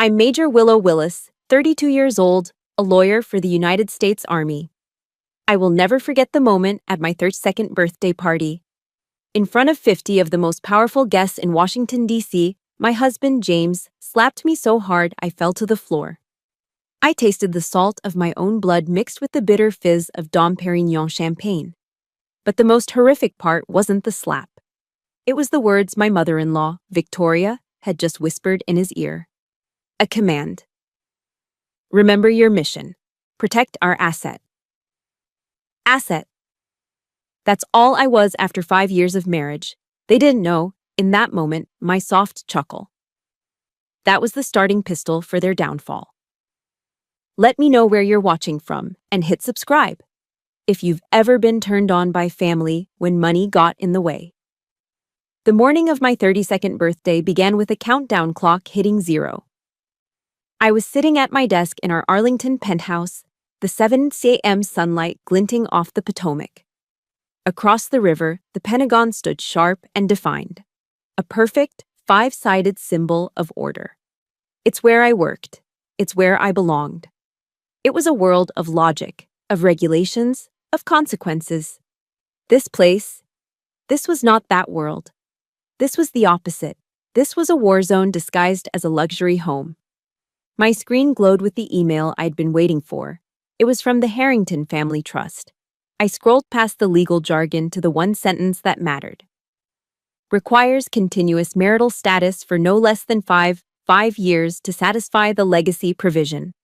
I'm Major Willow Willis, 32 years old, a lawyer for the United States Army. I will never forget the moment at my 32nd birthday party. In front of 50 of the most powerful guests in Washington, D.C., my husband, James, slapped me so hard I fell to the floor. I tasted the salt of my own blood mixed with the bitter fizz of Dom Perignon champagne. But the most horrific part wasn't the slap. It was the words my mother-in-law, Victoria, had just whispered in his ear. A command. Remember your mission. Protect our asset. Asset. That's all I was after 5 years of marriage. They didn't know, in that moment, my soft chuckle. That was the starting pistol for their downfall. Let me know where you're watching from and hit subscribe if you've ever been turned on by family when money got in the way. The morning of my 32nd birthday began with a countdown clock hitting 0. I was sitting at my desk in our Arlington penthouse, the 7 a.m. sunlight glinting off the Potomac. Across the river, the Pentagon stood sharp and defined, a perfect, 5-sided symbol of order. It's where I worked. It's where I belonged. It was a world of logic, of regulations, of consequences. This place, this was not that world. This was the opposite. This was a war zone disguised as a luxury home. My screen glowed with the email I'd been waiting for. It was from the Harrington Family Trust. I scrolled past the legal jargon to the one sentence that mattered. Requires continuous marital status for no less than 5 years to satisfy the legacy provision.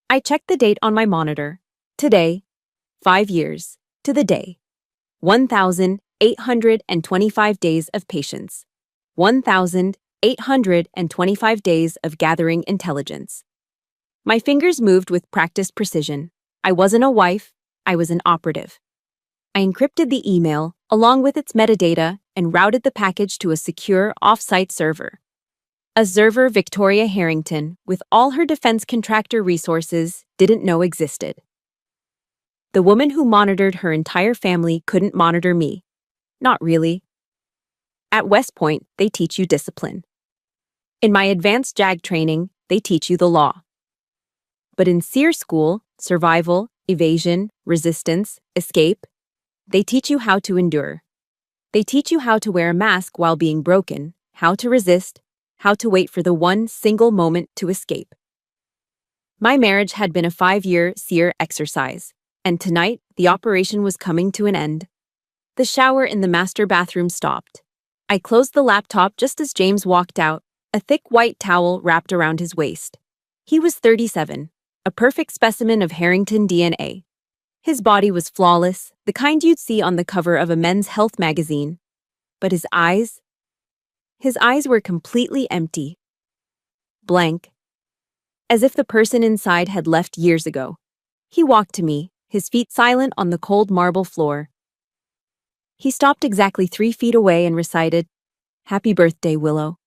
I checked the date on my monitor. Today, 5 years, to the day. 1,825 days of patience. 1,825 days of gathering intelligence. My fingers moved with practiced precision. I wasn't a wife, I was an operative. I encrypted the email, along with its metadata, and routed the package to a secure off-site server. A server Victoria Harrington, with all her defense contractor resources, didn't know existed. The woman who monitored her entire family couldn't monitor me. Not really. At West Point, they teach you discipline. In my advanced JAG training, they teach you the law. But in SEER school, survival, evasion, resistance, escape, they teach you how to endure. They teach you how to wear a mask while being broken, how to resist, how to wait for the one single moment to escape. My marriage had been a 5-year SEER exercise, and tonight the operation was coming to an end. The shower in the master bathroom stopped. I closed the laptop just as James walked out, a thick white towel wrapped around his waist. He was 37, a perfect specimen of Harrington DNA. His body was flawless, the kind you'd see on the cover of a men's health magazine. But his eyes were completely empty. Blank. As if the person inside had left years ago. He walked to me, his feet silent on the cold marble floor. He stopped exactly 3 feet away and recited, "Happy birthday, Willow."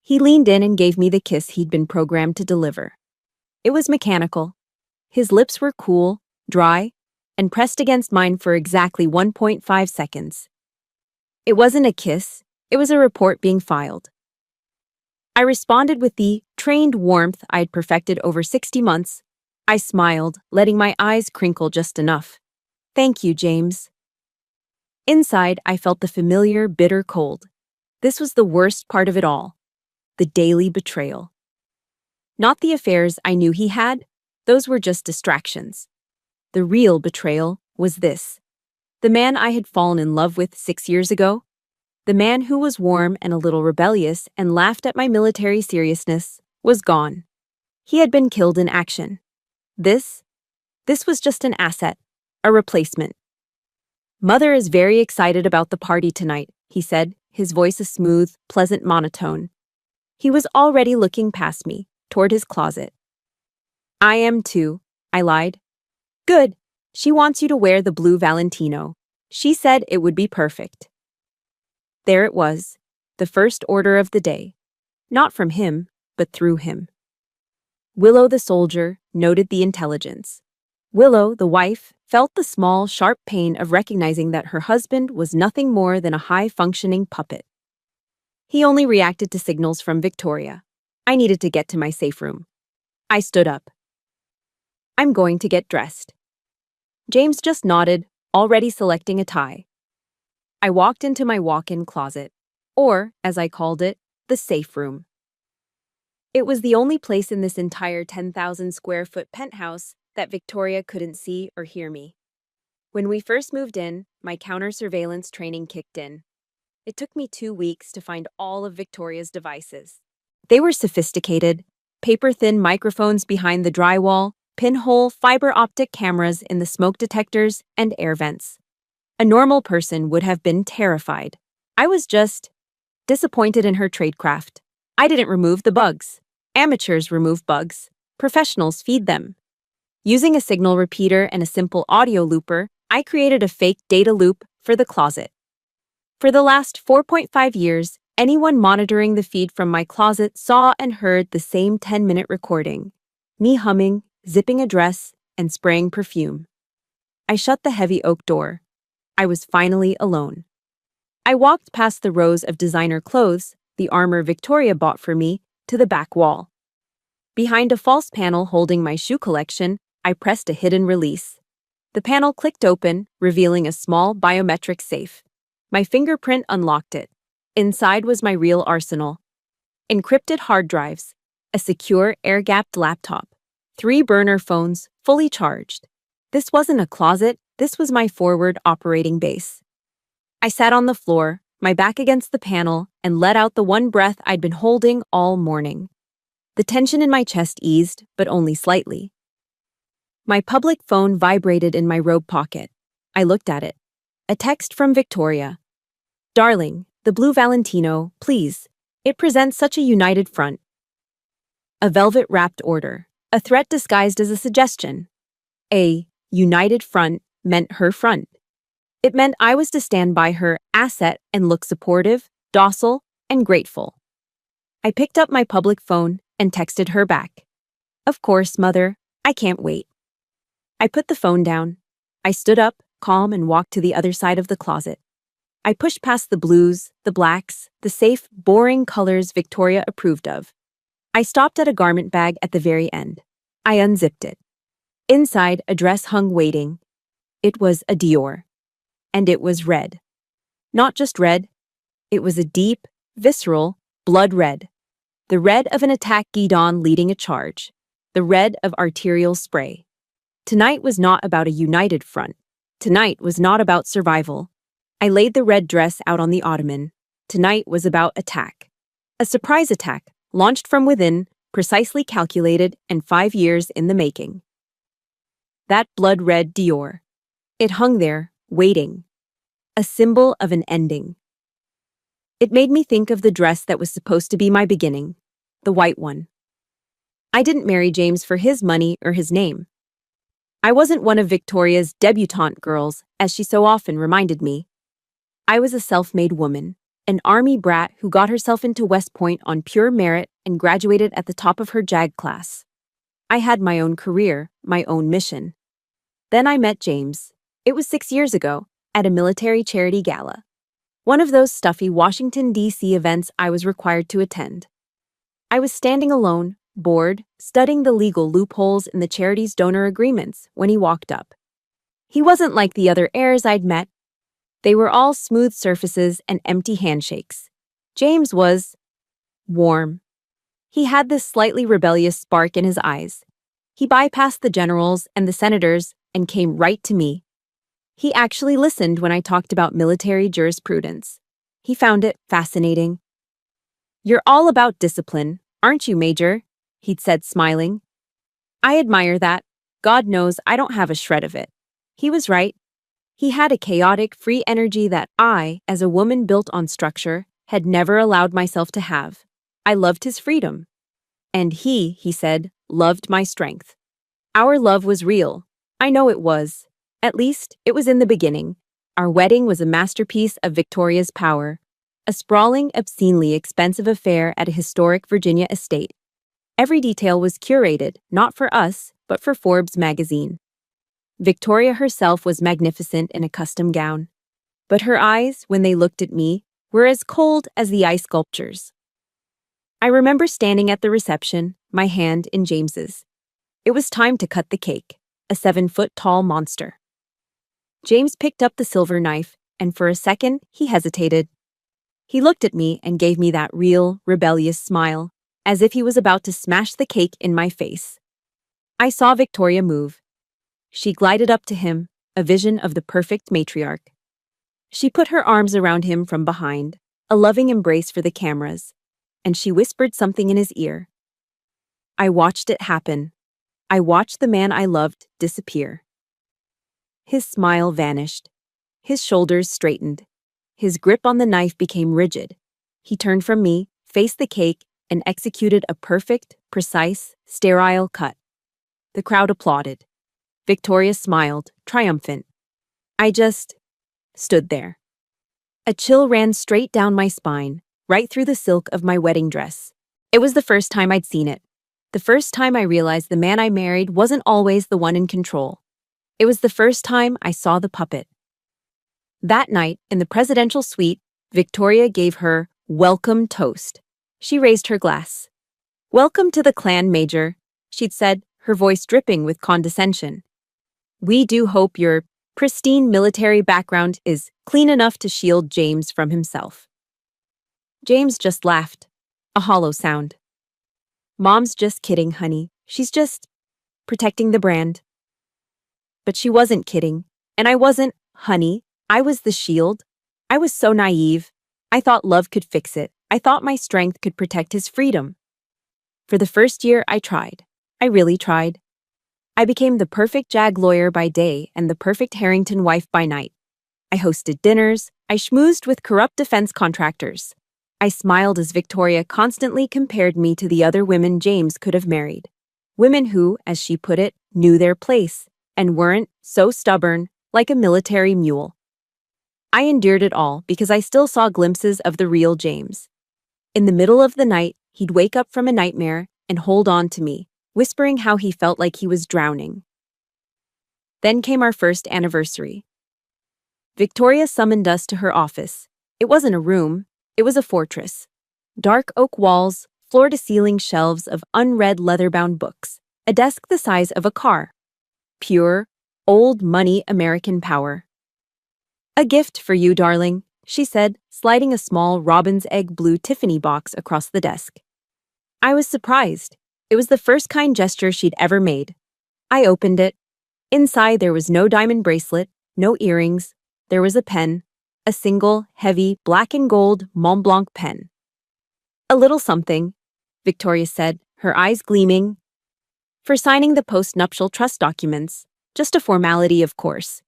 He leaned in and gave me the kiss he'd been programmed to deliver. It was mechanical. His lips were cool, dry, and pressed against mine for exactly 1.5 seconds. It wasn't a kiss, it was a report being filed. I responded with the trained warmth I'd perfected over 60 months. I smiled, letting my eyes crinkle just enough. "Thank you, James." Inside, I felt the familiar, bitter cold. This was the worst part of it all. The daily betrayal. Not the affairs I knew he had, those were just distractions. The real betrayal was this. The man I had fallen in love with 6 years ago, the man who was warm and a little rebellious and laughed at my military seriousness, was gone. He had been killed in action. This was just an asset, a replacement. "Mother is very excited about the party tonight," he said, his voice a smooth, pleasant monotone. He was already looking past me, toward his closet. "I am too," I lied. "Good. She wants you to wear the blue Valentino. She said it would be perfect." There it was, the first order of the day. Not from him, but through him. Willow the soldier noted the intelligence. Willow, the wife, felt the small, sharp pain of recognizing that her husband was nothing more than a high-functioning puppet. He only reacted to signals from Victoria. I needed to get to my safe room. I stood up. I'm going to get dressed. James just nodded, already selecting a tie. I walked into my walk-in closet, or, as I called it, the safe room. It was the only place in this entire 10,000 square foot penthouse that Victoria couldn't see or hear me. When we first moved in, my counter surveillance training kicked in. It took me 2 weeks to find all of Victoria's devices. They were sophisticated, paper-thin microphones behind the drywall, pinhole fiber optic cameras in the smoke detectors and air vents. A normal person would have been terrified. I was just disappointed in her tradecraft. I didn't remove the bugs. Amateurs remove bugs. Professionals feed them. Using a signal repeater and a simple audio looper, I created a fake data loop for the closet. For the last 4.5 years, anyone monitoring the feed from my closet saw and heard the same 10-minute recording. Me humming, zipping a dress, and spraying perfume. I shut the heavy oak door. I was finally alone. I walked past the rows of designer clothes, the armor Victoria bought for me, to the back wall. Behind a false panel holding my shoe collection, I pressed a hidden release. The panel clicked open, revealing a small biometric safe. My fingerprint unlocked it. Inside was my real arsenal. Encrypted hard drives, a secure air-gapped laptop, 3 burner phones, fully charged. This wasn't a closet, this was my forward operating base. I sat on the floor, my back against the panel, and let out the one breath I'd been holding all morning. The tension in my chest eased, but only slightly. My public phone vibrated in my robe pocket. I looked at it. A text from Victoria. "Darling, the blue Valentino, please. It presents such a united front." A velvet-wrapped order. A threat disguised as a suggestion. A united front meant her front. It meant I was to stand by her asset and look supportive, docile, and grateful. I picked up my public phone and texted her back. "Of course, Mother. I can't wait." I put the phone down. I stood up, calm, and walked to the other side of the closet. I pushed past the blues, the blacks, the safe, boring colors Victoria approved of. I stopped at a garment bag at the very end. I unzipped it. Inside, a dress hung waiting. It was a Dior. And it was red. Not just red. It was a deep, visceral, blood red. The red of an attack guidon leading a charge. The red of arterial spray. Tonight was not about a united front. Tonight was not about survival. I laid the red dress out on the ottoman. Tonight was about attack. A surprise attack, launched from within, precisely calculated, and 5 years in the making. That blood-red Dior. It hung there, waiting. A symbol of an ending. It made me think of the dress that was supposed to be my beginning, the white one. I didn't marry James for his money or his name. I wasn't one of Victoria's debutante girls, as she so often reminded me. I was a self-made woman, an army brat who got herself into West Point on pure merit and graduated at the top of her JAG class. I had my own career, my own mission. Then I met James. It was 6 years ago, at a military charity gala. One of those stuffy Washington, D.C. events I was required to attend. I was standing alone, bored, studying the legal loopholes in the charity's donor agreements when he walked up. He wasn't like the other heirs I'd met. They were all smooth surfaces and empty handshakes. James was warm. He had this slightly rebellious spark in his eyes. He bypassed the generals and the senators and came right to me. He actually listened when I talked about military jurisprudence. He found it fascinating. "You're all about discipline, aren't you, Major?" he'd said, smiling. I admire that. God knows I don't have a shred of it. He was right. He had a chaotic, free energy that I, as a woman built on structure, had never allowed myself to have. I loved his freedom. And he said, loved my strength. Our love was real. I know it was. At least, it was in the beginning. Our wedding was a masterpiece of Victoria's power. A sprawling, obscenely expensive affair at a historic Virginia estate. Every detail was curated, not for us, but for Forbes magazine. Victoria herself was magnificent in a custom gown. But her eyes, when they looked at me, were as cold as the ice sculptures. I remember standing at the reception, my hand in James's. It was time to cut the cake, a 7-foot-tall monster. James picked up the silver knife, and for a second, he hesitated. He looked at me and gave me that real, rebellious smile, as if he was about to smash the cake in my face. I saw Victoria move. She glided up to him, a vision of the perfect matriarch. She put her arms around him from behind, a loving embrace for the cameras, and she whispered something in his ear. I watched it happen. I watched the man I loved disappear. His smile vanished. His shoulders straightened. His grip on the knife became rigid. He turned from me, faced the cake, and executed a perfect, precise, sterile cut. The crowd applauded. Victoria smiled, triumphant. I just stood there. A chill ran straight down my spine, right through the silk of my wedding dress. It was the first time I'd seen it. The first time I realized the man I married wasn't always the one in control. It was the first time I saw the puppet. That night, in the presidential suite, Victoria gave her welcome toast. She raised her glass. Welcome to the clan, Major, she'd said, her voice dripping with condescension. We do hope your pristine military background is clean enough to shield James from himself. James just laughed, a hollow sound. Mom's just kidding, honey. She's just protecting the brand. But she wasn't kidding, and I wasn't, honey. I was the shield. I was so naive. I thought love could fix it. I thought my strength could protect his freedom. For the first year, I tried. I really tried. I became the perfect JAG lawyer by day and the perfect Harrington wife by night. I hosted dinners. I schmoozed with corrupt defense contractors. I smiled as Victoria constantly compared me to the other women James could have married. Women who, as she put it, knew their place and weren't so stubborn like a military mule. I endured it all because I still saw glimpses of the real James. In the middle of the night, he'd wake up from a nightmare and hold on to me, whispering how he felt like he was drowning. Then came our first anniversary. Victoria summoned us to her office. It wasn't a room, it was a fortress. Dark oak walls, floor-to-ceiling shelves of unread leather-bound books, a desk the size of a car. Pure, old-money American power. A gift for you, darling, she said, sliding a small robin's egg blue Tiffany box across the desk. I was surprised. It was the first kind gesture she'd ever made. I opened it. Inside there was no diamond bracelet, no earrings. There was a pen, a single, heavy, black and gold Mont Blanc pen. A little something, Victoria said, her eyes gleaming. For signing the post-nuptial trust documents. Just a formality, of course.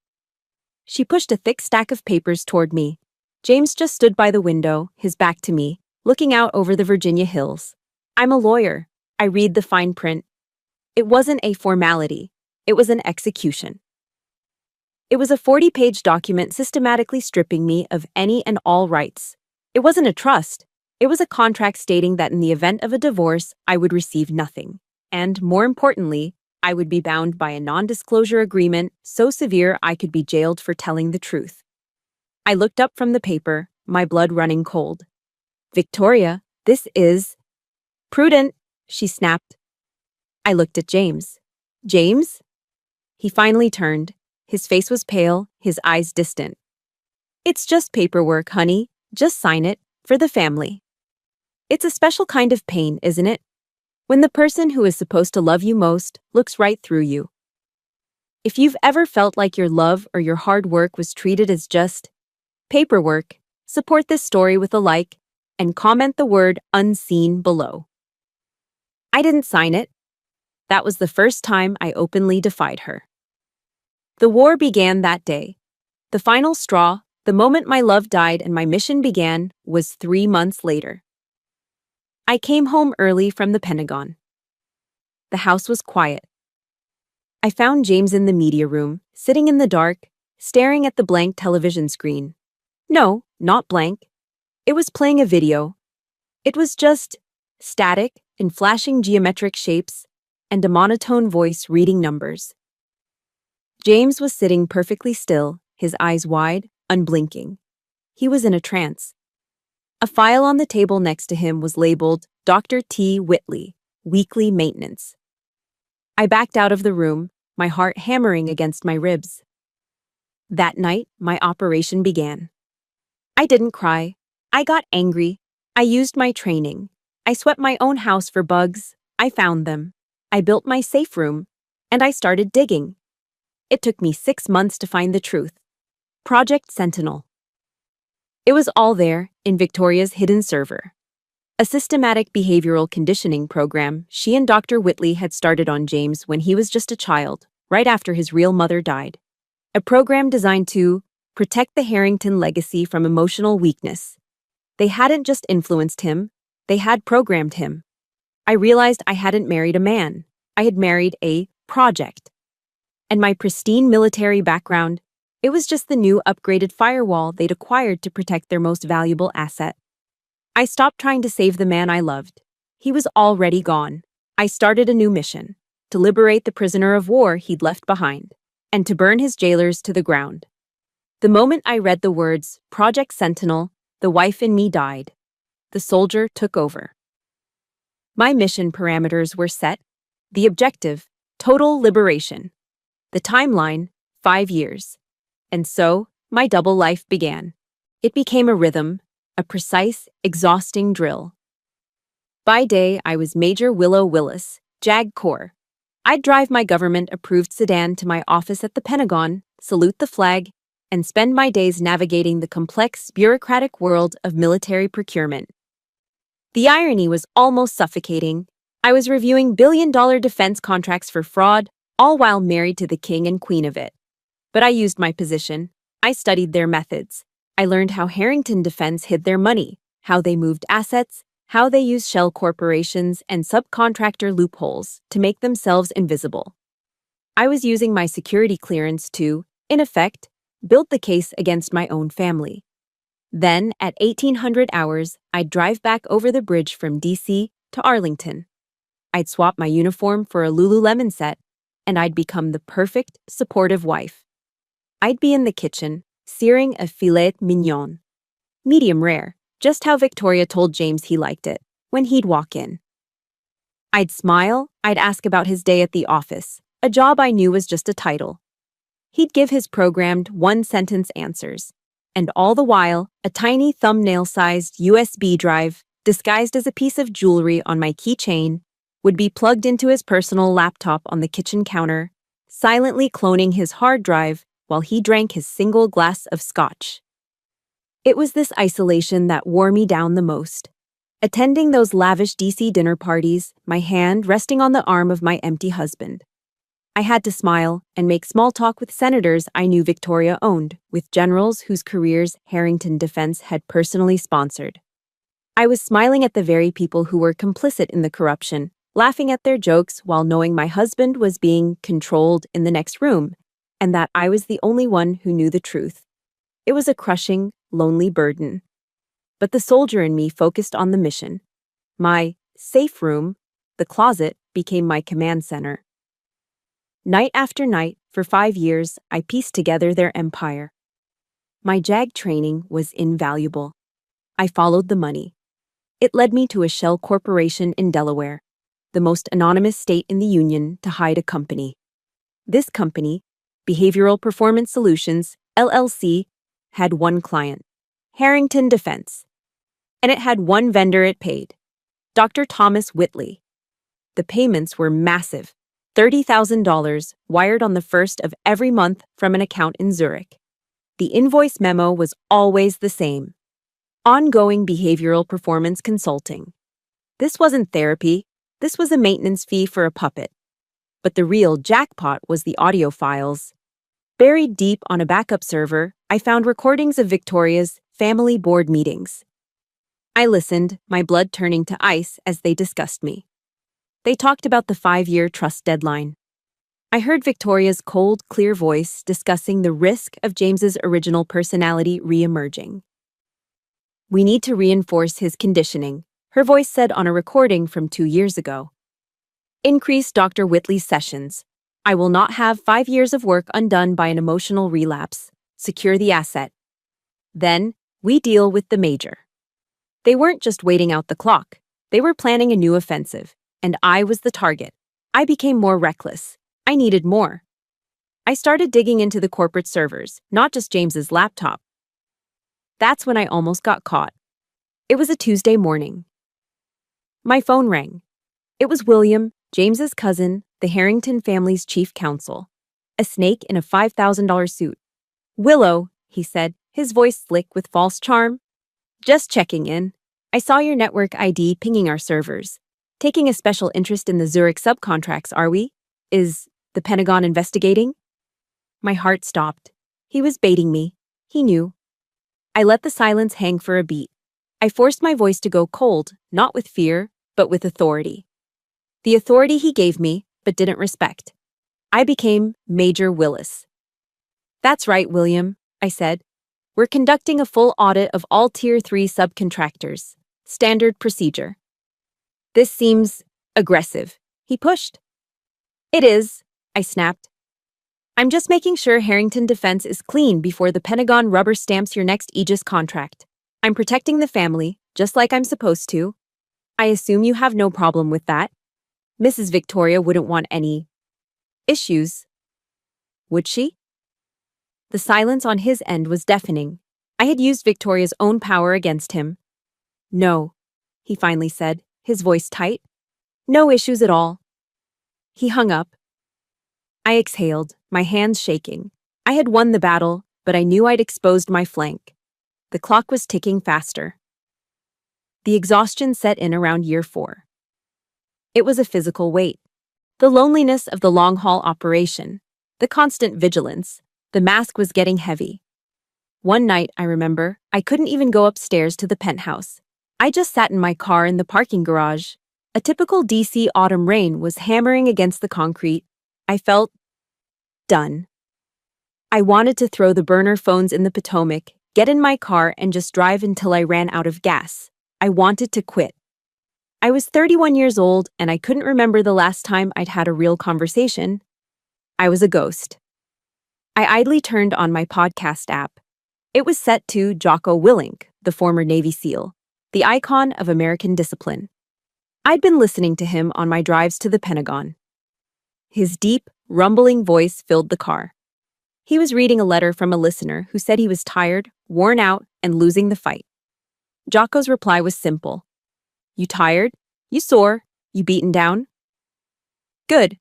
She pushed a thick stack of papers toward me. James just stood by the window, his back to me, looking out over the Virginia hills. I'm a lawyer. I read the fine print. It wasn't a formality. It was an execution. It was a 40-page document systematically stripping me of any and all rights. It wasn't a trust. It was a contract stating that in the event of a divorce, I would receive nothing. And, more importantly, I would be bound by a non-disclosure agreement so severe I could be jailed for telling the truth. I looked up from the paper, my blood running cold. Victoria, this is prudent, she snapped. I looked at James. James? He finally turned. His face was pale, his eyes distant. It's just paperwork, honey. Just sign it, for the family. It's a special kind of pain, isn't it? When the person who is supposed to love you most looks right through you. If you've ever felt like your love or your hard work was treated as just paperwork, support this story with a like and comment the word unseen below. I didn't sign it. That was the first time I openly defied her. The war began that day. The final straw, the moment my love died and my mission began, was 3 months later. I came home early from the Pentagon. The house was quiet. I found James in the media room, sitting in the dark, staring at the blank television screen. No, not blank. It was playing a video. It was just static in flashing geometric shapes and a monotone voice reading numbers. James was sitting perfectly still, his eyes wide, unblinking. He was in a trance. A file on the table next to him was labeled Dr. T. Whitley, Weekly Maintenance. I backed out of the room, my heart hammering against my ribs. That night, my operation began. I didn't cry. I got angry. I used my training. I swept my own house for bugs. I found them. I built my safe room. And I started digging. It took me 6 months to find the truth. Project Sentinel. It was all there in Victoria's hidden server. A systematic behavioral conditioning program she and Dr. Whitley had started on James when he was just a child, right after his real mother died. A program designed to protect the Harrington legacy from emotional weakness. They hadn't just influenced him, they had programmed him. I realized I hadn't married a man. I had married a project. And my pristine military background, it was just the new upgraded firewall they'd acquired to protect their most valuable asset. I stopped trying to save the man I loved. He was already gone. I started a new mission, to liberate the prisoner of war he'd left behind, and to burn his jailers to the ground. The moment I read the words, Project Sentinel, the wife in me died. The soldier took over. My mission parameters were set. The objective, total liberation. The timeline, 5 years. And so, my double life began. It became a rhythm, a precise, exhausting drill. By day, I was Major Willow Willis, JAG Corps. I'd drive my government-approved sedan to my office at the Pentagon, salute the flag, and spend my days navigating the complex, bureaucratic world of military procurement. The irony was almost suffocating. I was reviewing billion-dollar defense contracts for fraud, all while married to the king and queen of it. But I used my position. I studied their methods. I learned how Harrington Defense hid their money, how they moved assets, how they used shell corporations and subcontractor loopholes to make themselves invisible. I was using my security clearance to, in effect, build the case against my own family. Then, at 1800 hours, I'd drive back over the bridge from DC to Arlington. I'd swap my uniform for a Lululemon set, and I'd become the perfect, supportive wife. I'd be in the kitchen, searing a filet mignon. Medium rare, just how Victoria told James he liked it, when he'd walk in. I'd smile, I'd ask about his day at the office, a job I knew was just a title. He'd give his programmed one-sentence answers, and all the while, a tiny thumbnail-sized USB drive, disguised as a piece of jewelry on my keychain, would be plugged into his personal laptop on the kitchen counter, silently cloning his hard drive while he drank his single glass of scotch. It was this isolation that wore me down the most. Attending those lavish DC dinner parties, my hand resting on the arm of my empty husband. I had to smile and make small talk with senators I knew Victoria owned, with generals whose careers Harrington Defense had personally sponsored. I was smiling at the very people who were complicit in the corruption, laughing at their jokes while knowing my husband was being controlled in the next room, and that I was the only one who knew the truth. It was a crushing, lonely burden. But the soldier in me focused on the mission. My safe room, the closet, became my command center. Night after night, for 5 years, I pieced together their empire. My JAG training was invaluable. I followed the money. It led me to a shell corporation in Delaware, the most anonymous state in the Union to hide a company. This company, Behavioral Performance Solutions, LLC, had one client, Harrington Defense. And it had one vendor it paid, Dr. Thomas Whitley. The payments were massive, $30,000 wired on the first of every month from an account in Zurich. The invoice memo was always the same. Ongoing behavioral performance consulting. This wasn't therapy, this was a maintenance fee for a puppet. But the real jackpot was the audio files. Buried deep on a backup server, I found recordings of Victoria's family board meetings. I listened, my blood turning to ice as they discussed me. They talked about the 5-year trust deadline. I heard Victoria's cold, clear voice discussing the risk of James's original personality re-emerging. We need to reinforce his conditioning, her voice said on a recording from 2 years ago. Increase Dr. Whitley's sessions. I will not have 5 years of work undone by an emotional relapse. Secure the asset. Then, we deal with the major. They weren't just waiting out the clock. They were planning a new offensive, and I was the target. I became more reckless. I needed more. I started digging into the corporate servers, not just James's laptop. That's when I almost got caught. It was a Tuesday morning. My phone rang. It was William, James's cousin, the Harrington family's chief counsel. A snake in a $5,000 suit. "Willow," he said, his voice slick with false charm. "Just checking in. I saw your network ID pinging our servers. Taking a special interest in the Zurich subcontracts, are we? Is the Pentagon investigating?" My heart stopped. He was baiting me. He knew. I let the silence hang for a beat. I forced my voice to go cold, not with fear, but with authority. The authority he gave me, but didn't respect. I became Major Willis. "That's right, William," I said. "We're conducting a full audit of all Tier 3 subcontractors. Standard procedure." "This seems aggressive," he pushed. "It is," I snapped. "I'm just making sure Harrington Defense is clean before the Pentagon rubber stamps your next Aegis contract. I'm protecting the family, just like I'm supposed to. I assume you have no problem with that. Mrs. Victoria wouldn't want any issues, would she?" The silence on his end was deafening. I had used Victoria's own power against him. "No," he finally said, his voice tight. "No issues at all." He hung up. I exhaled, my hands shaking. I had won the battle, but I knew I'd exposed my flank. The clock was ticking faster. The exhaustion set in around year 4. It was a physical weight. The loneliness of the long-haul operation, the constant vigilance, the mask was getting heavy. One night, I remember, I couldn't even go upstairs to the penthouse. I just sat in my car in the parking garage. A typical DC autumn rain was hammering against the concrete. I felt done. I wanted to throw the burner phones in the Potomac, get in my car, and just drive until I ran out of gas. I wanted to quit. I was 31 years old, and I couldn't remember the last time I'd had a real conversation. I was a ghost. I idly turned on my podcast app. It was set to Jocko Willink, the former Navy SEAL, the icon of American discipline. I'd been listening to him on my drives to the Pentagon. His deep, rumbling voice filled the car. He was reading a letter from a listener who said he was tired, worn out, and losing the fight. Jocko's reply was simple. "You tired? You sore? You beaten down? Good.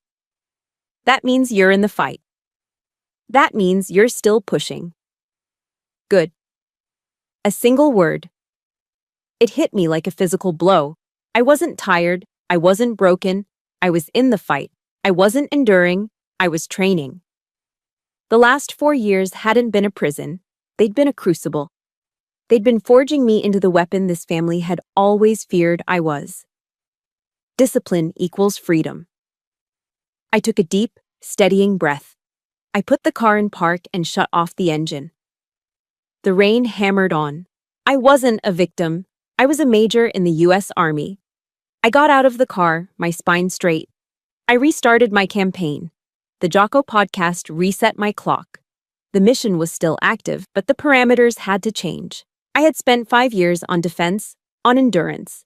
That means you're in the fight. That means you're still pushing. Good." A single word. It hit me like a physical blow. I wasn't tired. I wasn't broken. I was in the fight. I wasn't enduring. I was training. The last 4 years hadn't been a prison. They'd been a crucible. They'd been forging me into the weapon this family had always feared I was. Discipline equals freedom. I took a deep, steadying breath. I put the car in park and shut off the engine. The rain hammered on. I wasn't a victim. I was a major in the U.S. Army. I got out of the car, my spine straight. I restarted my campaign. The Jocko podcast reset my clock. The mission was still active, but the parameters had to change. I had spent 5 years on defense, on endurance.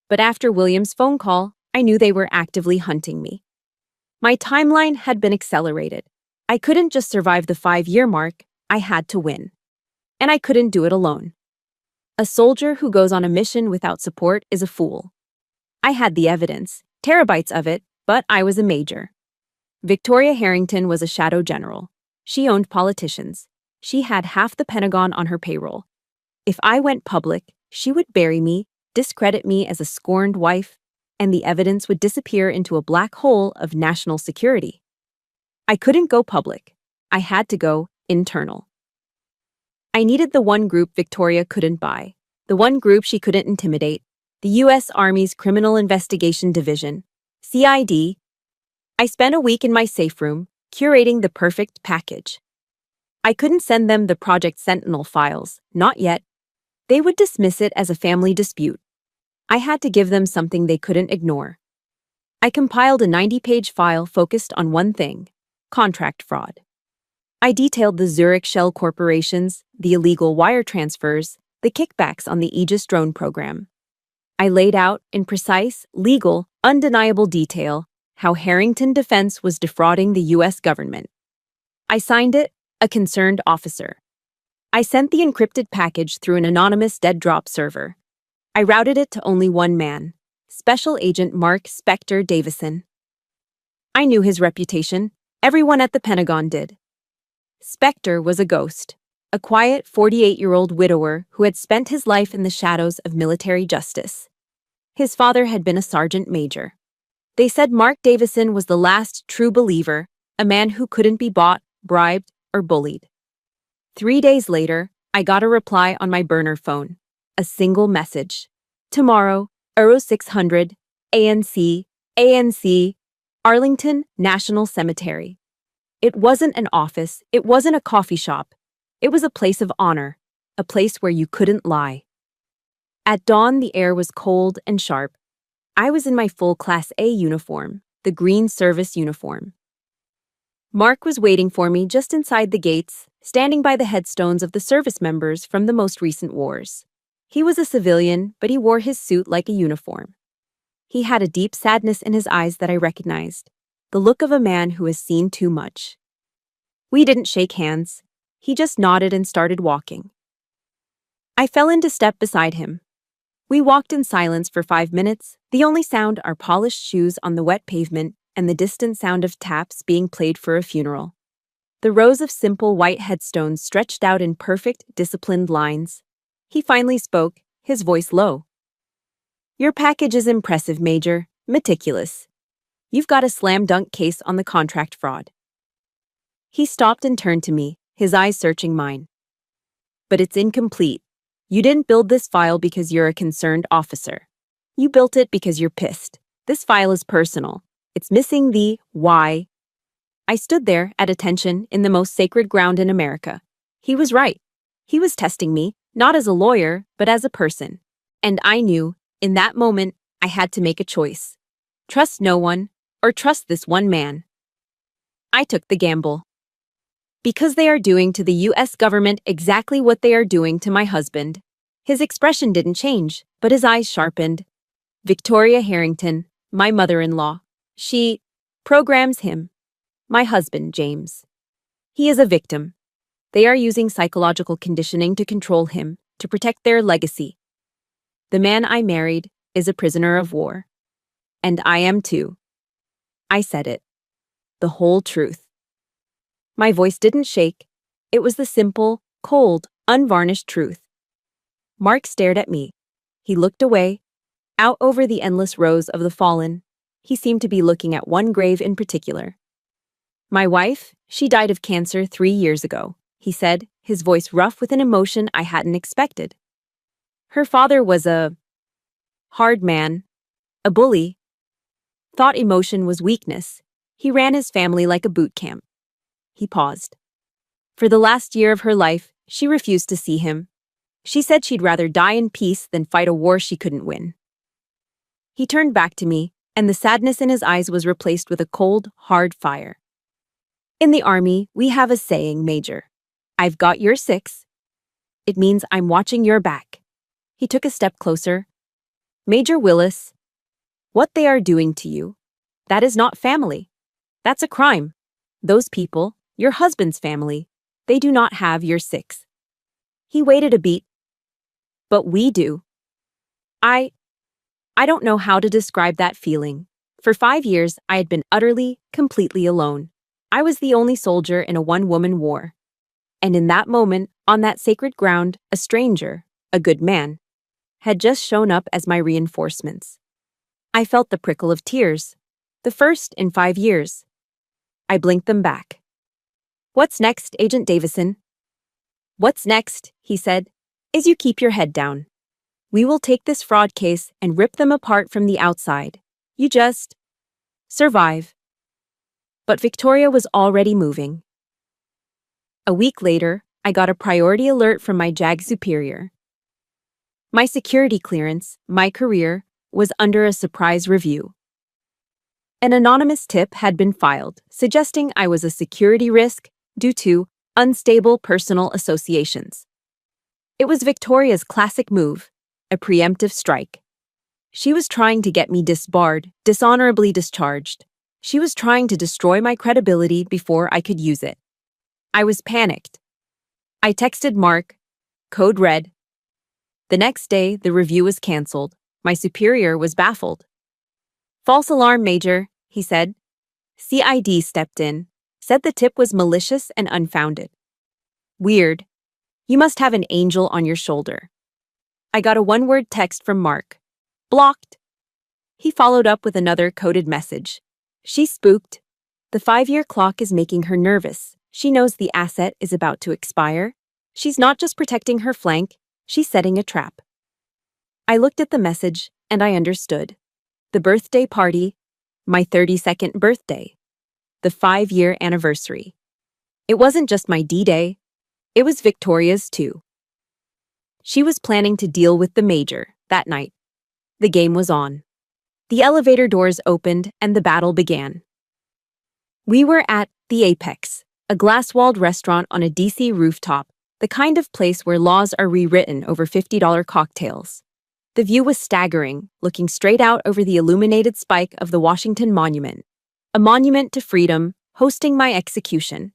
But after William's phone call, I knew they were actively hunting me. My timeline had been accelerated. I couldn't just survive the 5-year mark, I had to win. And I couldn't do it alone. A soldier who goes on a mission without support is a fool. I had the evidence, terabytes of it, but I was a major. Victoria Harrington was a shadow general. She owned politicians. She had half the Pentagon on her payroll. If I went public, she would bury me, discredit me as a scorned wife, and the evidence would disappear into a black hole of national security. I couldn't go public. I had to go internal. I needed the one group Victoria couldn't buy, the one group she couldn't intimidate, the U.S. Army's Criminal Investigation Division, CID. I spent a week in my safe room, curating the perfect package. I couldn't send them the Project Sentinel files, not yet. They would dismiss it as a family dispute. I had to give them something they couldn't ignore. I compiled a 90-page file focused on one thing: contract fraud. I detailed the Zurich shell corporations, the illegal wire transfers, the kickbacks on the Aegis drone program. I laid out, in precise, legal, undeniable detail, how Harrington Defense was defrauding the U.S. government. I signed it, a concerned officer. I sent the encrypted package through an anonymous dead drop server. I routed it to only one man, Special Agent Mark Spector Davison. I knew his reputation. Everyone at the Pentagon did. Spector was a ghost, a quiet 48-year-old widower who had spent his life in the shadows of military justice. His father had been a sergeant major. They said Mark Davison was the last true believer, a man who couldn't be bought, bribed, or bullied. 3 days later, I got a reply on my burner phone. A single message. Tomorrow, Euro 600, ANC, Arlington National Cemetery. It wasn't an office, it wasn't a coffee shop. It was a place of honor, a place where you couldn't lie. At dawn, the air was cold and sharp. I was in my full Class A uniform, the green service uniform. Mark was waiting for me just inside the gates, standing by the headstones of the service members from the most recent wars. He was a civilian, but he wore his suit like a uniform. He had a deep sadness in his eyes that I recognized, the look of a man who has seen too much. We didn't shake hands. He just nodded and started walking. I fell into step beside him. We walked in silence for 5 minutes, the only sound our polished shoes on the wet pavement and the distant sound of taps being played for a funeral. The rows of simple white headstones stretched out in perfect, disciplined lines. He finally spoke, his voice low. "Your package is impressive, Major, meticulous. You've got a slam-dunk case on the contract fraud." He stopped and turned to me, his eyes searching mine. "But it's incomplete. You didn't build this file because you're a concerned officer. You built it because you're pissed. This file is personal. It's missing the why." I stood there, at attention, in the most sacred ground in America. He was right. He was testing me, not as a lawyer, but as a person. And I knew, in that moment, I had to make a choice. Trust no one, or trust this one man. I took the gamble. Because they are doing to the U.S. government exactly what they are doing to my husband. His expression didn't change, but his eyes sharpened. Victoria Harrington, my mother-in-law. She programs him. My husband, James. He is a victim. They are using psychological conditioning to control him, to protect their legacy. The man I married is a prisoner of war. And I am too. I said it. The whole truth. My voice didn't shake. It was the simple, cold, unvarnished truth. Mark stared at me. He looked away, out over the endless rows of the fallen. He seemed to be looking at one grave in particular. "My wife, she died of cancer 3 years ago," he said, his voice rough with an emotion I hadn't expected. "Her father was a hard man, a bully. Thought emotion was weakness. He ran his family like a boot camp." He paused. "For the last year of her life, she refused to see him. She said she'd rather die in peace than fight a war she couldn't win." He turned back to me, and the sadness in his eyes was replaced with a cold, hard fire. "In the Army, we have a saying, Major. I've got your 6. It means I'm watching your back." He took a step closer. "Major Willis, what they are doing to you, that is not family. That's a crime. Those people, your husband's family, they do not have your 6. He waited a beat. "But we do." I don't know how to describe that feeling. For 5 years, I had been utterly, completely alone. I was the only soldier in a one-woman war. And in that moment, on that sacred ground, a stranger, a good man, had just shown up as my reinforcements. I felt the prickle of tears, the first in 5 years. I blinked them back. "What's next, Agent Davison?" "What's next," he said, "is you keep your head down. We will take this fraud case and rip them apart from the outside. You just survive." But Victoria was already moving. A week later, I got a priority alert from my JAG superior. My security clearance, my career, was under a surprise review. An anonymous tip had been filed, suggesting I was a security risk due to unstable personal associations. It was Victoria's classic move, a preemptive strike. She was trying to get me disbarred, dishonorably discharged. She was trying to destroy my credibility before I could use it. I was panicked. I texted Mark, code red. The next day, the review was canceled. My superior was baffled. False alarm, Major, he said. CID stepped in, said the tip was malicious and unfounded. Weird. You must have an angel on your shoulder. I got a one-word text from Mark. Blocked. He followed up with another coded message. She spooked. The 5-year clock is making her nervous. She knows the asset is about to expire. She's not just protecting her flank, she's setting a trap. I looked at the message, and I understood. The birthday party, my 32nd birthday. The 5-year anniversary. It wasn't just my D-Day, it was Victoria's too. She was planning to deal with the Major that night. The game was on. The elevator doors opened and the battle began. We were at the Apex, a glass-walled restaurant on a DC rooftop, the kind of place where laws are rewritten over $50 cocktails. The view was staggering, looking straight out over the illuminated spike of the Washington Monument, a monument to freedom, hosting my execution.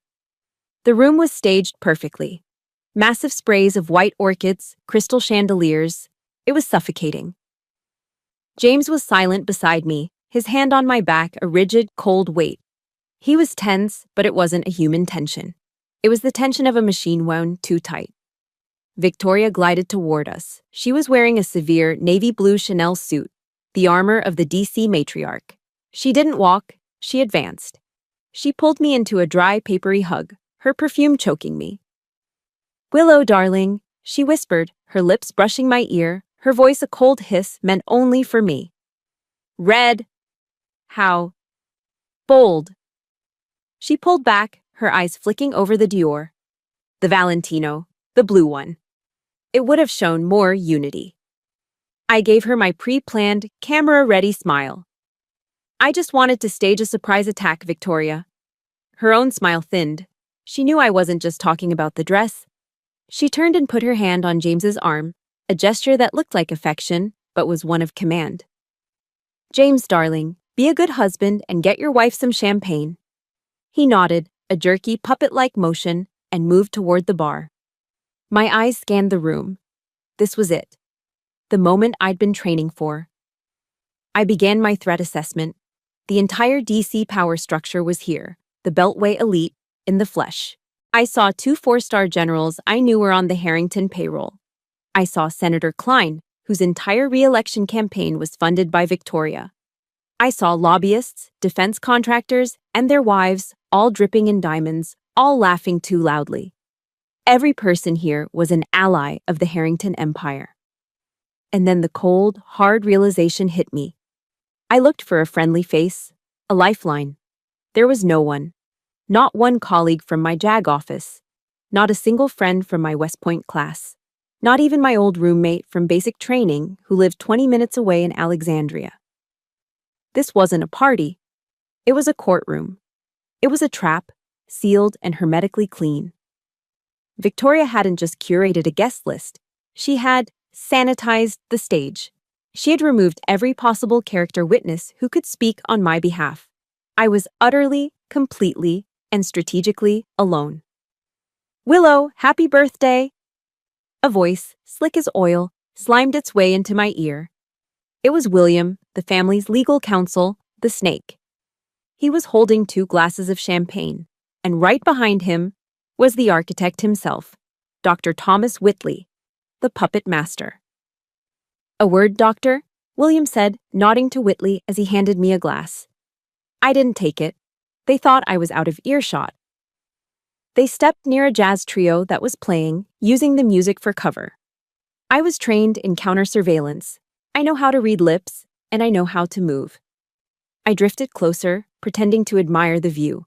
The room was staged perfectly. Massive sprays of white orchids, crystal chandeliers. It was suffocating. James was silent beside me, his hand on my back, a rigid, cold weight. He was tense, but it wasn't a human tension. It was the tension of a machine wound too tight. Victoria glided toward us. She was wearing a severe navy blue Chanel suit, the armor of the DC matriarch. She didn't walk, she advanced. She pulled me into a dry, papery hug, her perfume choking me. Willow, darling, she whispered, her lips brushing my ear, her voice a cold hiss meant only for me. Red. How? Bold. She pulled back, her eyes flicking over the Dior. The Valentino, the blue one. It would have shown more unity. I gave her my pre-planned, camera-ready smile. I just wanted to stage a surprise attack, Victoria. Her own smile thinned. She knew I wasn't just talking about the dress. She turned and put her hand on James's arm, a gesture that looked like affection, but was one of command. James, darling, be a good husband and get your wife some champagne. He nodded, a jerky, puppet-like motion, and moved toward the bar. My eyes scanned the room. This was it. The moment I'd been training for. I began my threat assessment. The entire DC power structure was here, the Beltway elite, in the flesh. I saw 2 4-star generals I knew were on the Harrington payroll. I saw Senator Klein, whose entire re-election campaign was funded by Victoria. I saw lobbyists, defense contractors, and their wives, all dripping in diamonds, all laughing too loudly. Every person here was an ally of the Harrington Empire. And then the cold, hard realization hit me. I looked for a friendly face, a lifeline. There was no one. Not one colleague from my JAG office. Not a single friend from my West Point class. Not even my old roommate from basic training who lived 20 minutes away in Alexandria. This wasn't a party. It was a courtroom. It was a trap, sealed and hermetically clean. Victoria hadn't just curated a guest list. She had sanitized the stage. She had removed every possible character witness who could speak on my behalf. I was utterly, completely, and strategically alone. Willow, happy birthday! A voice, slick as oil, slimed its way into my ear. It was William, the family's legal counsel, the snake. He was holding 2 glasses of champagne, and right behind him was the architect himself, Dr. Thomas Whitley, the puppet master. A word, doctor? William said, nodding to Whitley as he handed me a glass. I didn't take it. They thought I was out of earshot. They stepped near a jazz trio that was playing, using the music for cover. I was trained in counter-surveillance. I know how to read lips, and I know how to move. I drifted closer, pretending to admire the view.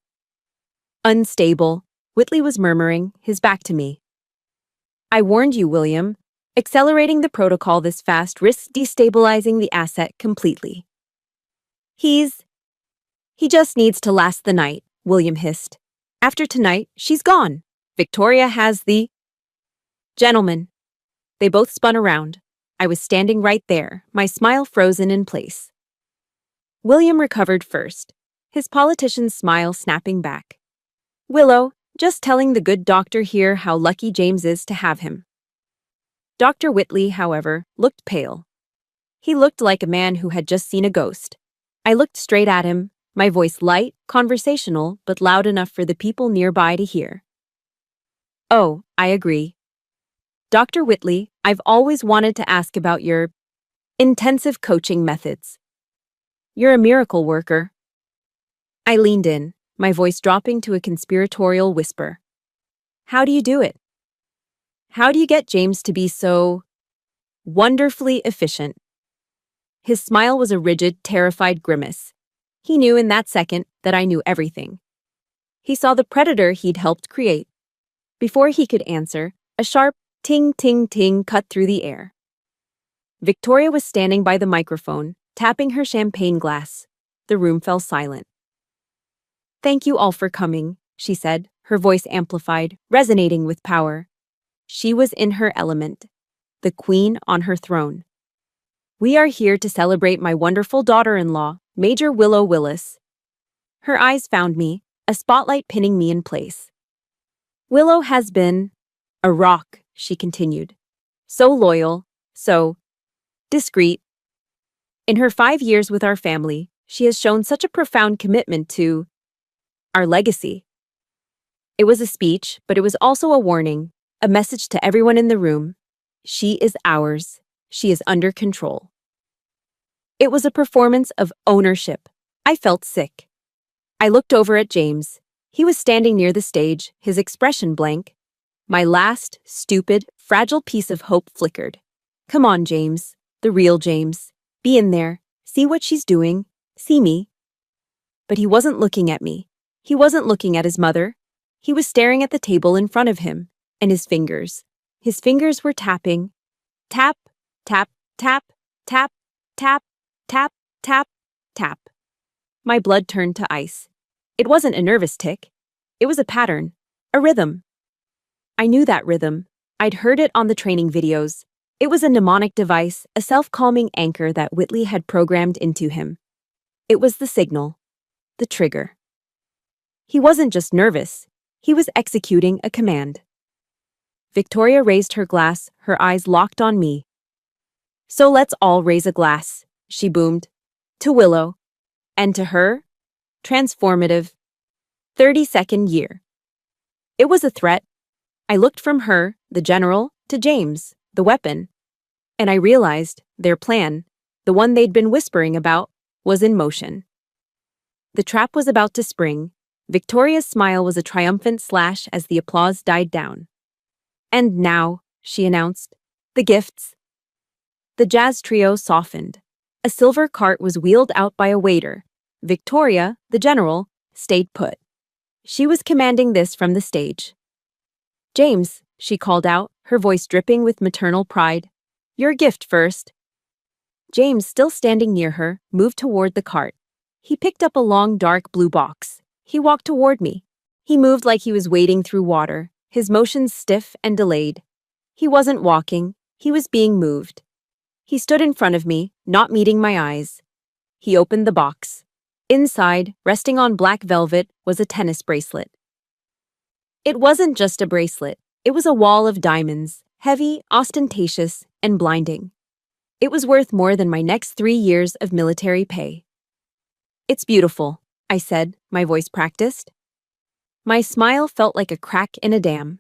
Unstable, Whitley was murmuring, his back to me. I warned you, William. Accelerating the protocol this fast risks destabilizing the asset completely. He just needs to last the night, William hissed. After tonight, she's gone. Victoria has the... Gentlemen, They both spun around. I was standing right there, my smile frozen in place. William recovered first, his politician's smile snapping back. Willow, just telling the good doctor here how lucky James is to have him. Dr. Whitley, however, looked pale. He looked like a man who had just seen a ghost. I looked straight at him, my voice light, conversational, but loud enough for the people nearby to hear. Oh, I agree. Dr. Whitley, I've always wanted to ask about your intensive coaching methods. You're a miracle worker. I leaned in, my voice dropping to a conspiratorial whisper. How do you do it? How do you get James to be so wonderfully efficient? His smile was a rigid, terrified grimace. He knew in that second that I knew everything. He saw the predator he'd helped create. Before he could answer, a sharp ting ting ting cut through the air. Victoria was standing by the microphone, tapping her champagne glass. The room fell silent. Thank you all for coming, she said, her voice amplified, resonating with power. She was in her element, the queen on her throne. We are here to celebrate my wonderful daughter-in-law, Major Willow Willis. Her eyes found me, a spotlight pinning me in place. Willow has been a rock, she continued. So loyal, so discreet. In her 5 years with our family, she has shown such a profound commitment to our legacy. It was a speech, but it was also a warning, a message to everyone in the room. She is ours. She is under control. It was a performance of ownership. I felt sick. I looked over at James. He was standing near the stage, his expression blank. My last, stupid, fragile piece of hope flickered. Come on, James. The real James. Be in there. See what she's doing. See me. But he wasn't looking at me. He wasn't looking at his mother. He was staring at the table in front of him, and his fingers were tapping. Tap, tap, tap, tap, tap, tap, tap, tap. My blood turned to ice. It wasn't a nervous tick. It was a pattern, a rhythm. I knew that rhythm. I'd heard it on the training videos. It was a mnemonic device, a self-calming anchor that Whitley had programmed into him. It was the signal, the trigger. He wasn't just nervous. He was executing a command. Victoria raised her glass, her eyes locked on me. So let's all raise a glass, she boomed. To Willow. And to her, transformative 32nd year. It was a threat. I looked from her, the general, to James, the weapon, and I realized their plan, the one they'd been whispering about, was in motion. The trap was about to spring. Victoria's smile was a triumphant slash as the applause died down. And now, she announced, the gifts. The jazz trio softened. A silver cart was wheeled out by a waiter. Victoria, the general, stayed put. She was commanding this from the stage. James, she called out, her voice dripping with maternal pride. Your gift first. James, still standing near her, moved toward the cart. He picked up a long, dark blue box. He walked toward me. He moved like he was wading through water, his motions stiff and delayed. He wasn't walking, he was being moved. He stood in front of me, not meeting my eyes. He opened the box. Inside, resting on black velvet, was a tennis bracelet. It wasn't just a bracelet. It was a wall of diamonds, heavy, ostentatious, and blinding. It was worth more than my next 3 years of military pay. It's beautiful, I said, my voice practiced. My smile felt like a crack in a dam.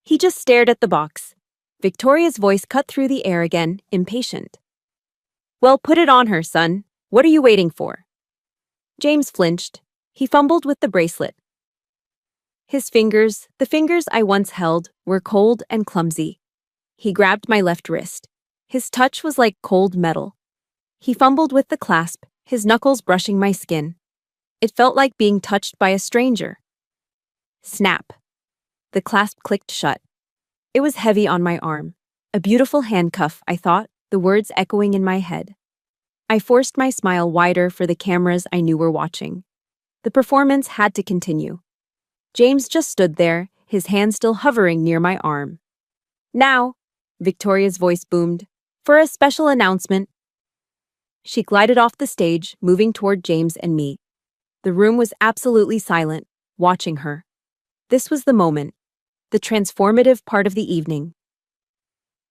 He just stared at the box. Victoria's voice cut through the air again, impatient. Well, put it on her, son. What are you waiting for? James flinched. He fumbled with the bracelet. His fingers, the fingers I once held, were cold and clumsy. He grabbed my left wrist. His touch was like cold metal. He fumbled with the clasp, his knuckles brushing my skin. It felt like being touched by a stranger. Snap. The clasp clicked shut. It was heavy on my arm. A beautiful handcuff, I thought, the words echoing in my head. I forced my smile wider for the cameras I knew were watching. The performance had to continue. James just stood there, his hand still hovering near my arm. Now, Victoria's voice boomed. For a special announcement. She glided off the stage, moving toward James and me. The room was absolutely silent, watching her. This was the moment, the transformative part of the evening.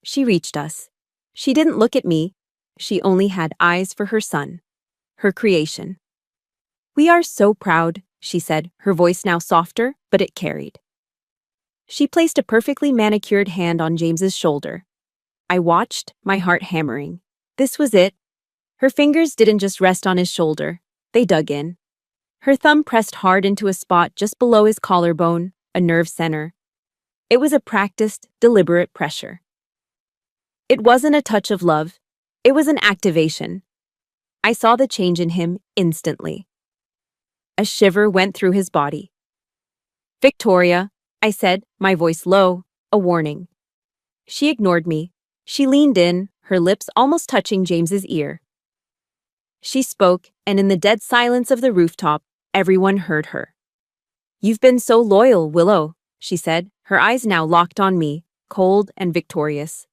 She reached us. She didn't look at me. She only had eyes for her son, her creation. We are so proud, she said, her voice now softer, but it carried. She placed a perfectly manicured hand on James's shoulder. I watched, my heart hammering. This was it. Her fingers didn't just rest on his shoulder, they dug in. Her thumb pressed hard into a spot just below his collarbone, a nerve center. It was a practiced, deliberate pressure. It wasn't a touch of love. It was an activation. I saw the change in him instantly. A shiver went through his body. Victoria, I said, my voice low, a warning. She ignored me. She leaned in, her lips almost touching James's ear. She spoke, and in the dead silence of the rooftop, everyone heard her. You've been so loyal, Willow, she said, her eyes now locked on me, cold and victorious.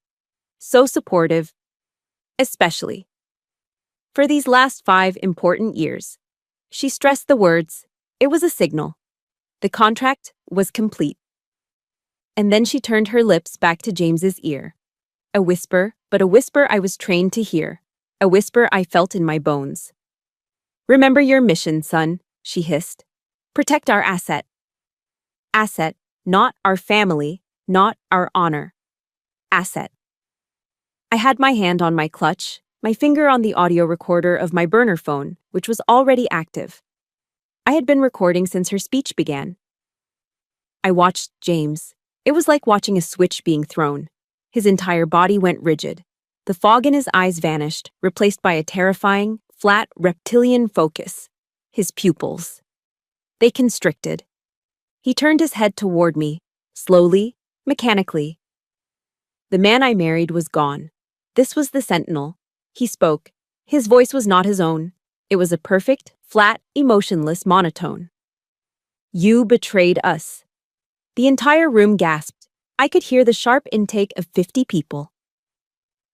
So supportive, especially for these last 5 important years. She stressed the words. It was a signal. The contract was complete. And then she turned her lips back to James's ear. A whisper, but a whisper I was trained to hear. A whisper I felt in my bones. Remember your mission, son, she hissed. Protect our asset. Asset, not our family, not our honor. Asset. I had my hand on my clutch, my finger on the audio recorder of my burner phone, which was already active. I had been recording since her speech began. I watched James. It was like watching a switch being thrown. His entire body went rigid. The fog in his eyes vanished, replaced by a terrifying, flat, reptilian focus. His pupils. They constricted. He turned his head toward me, slowly, mechanically. The man I married was gone. This was the sentinel. He spoke. His voice was not his own. It was a perfect, flat, emotionless monotone. You betrayed us. The entire room gasped. I could hear the sharp intake of 50 people.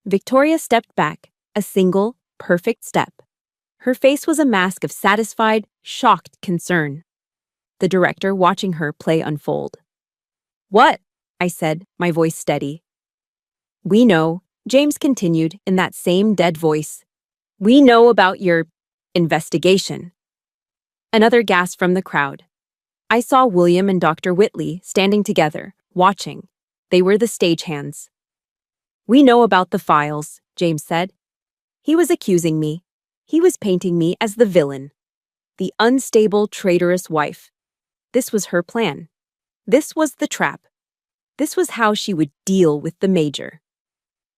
Victoria stepped back, a single, perfect step. Her face was a mask of satisfied, shocked concern. The director watching her play unfold. What? I said, my voice steady. We know, James continued in that same dead voice. We know about your investigation. Another gasp from the crowd. I saw William and Dr. Whitley standing together, watching. They were the stagehands. We know about the files, James said. He was accusing me. He was painting me as the villain. The unstable, traitorous wife. This was her plan. This was the trap. This was how she would deal with the major.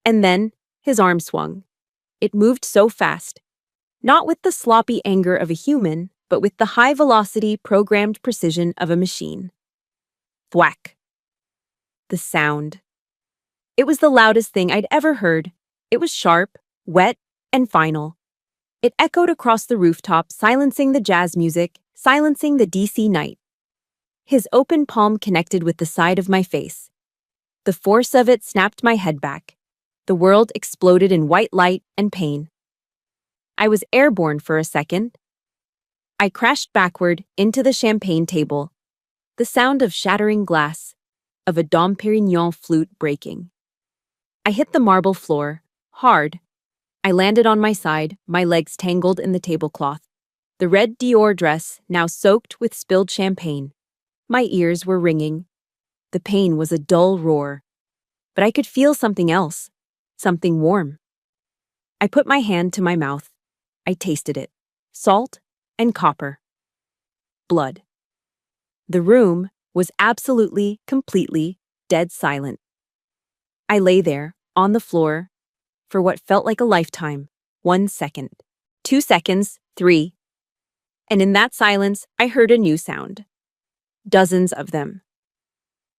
And then, his arm swung. It moved so fast. Not with the sloppy anger of a human, but with the high-velocity, programmed precision of a machine. Thwack. The sound. It was the loudest thing I'd ever heard. It was sharp, wet, and final. It echoed across the rooftop, silencing the jazz music, silencing the DC night. His open palm connected with the side of my face. The force of it snapped my head back. The world exploded in white light and pain. I was airborne for a second. I crashed backward into the champagne table. The sound of shattering glass, of a Dom Pérignon flute breaking. I hit the marble floor, hard. I landed on my side, my legs tangled in the tablecloth. The red Dior dress, now soaked with spilled champagne. My ears were ringing. The pain was a dull roar. But I could feel something else, something warm. I put my hand to my mouth. I tasted it. Salt and copper. Blood. The room was absolutely, completely, dead silent. I lay there, on the floor, for what felt like a lifetime. 1 second. 2 seconds. 3. And in that silence, I heard a new sound. Dozens of them.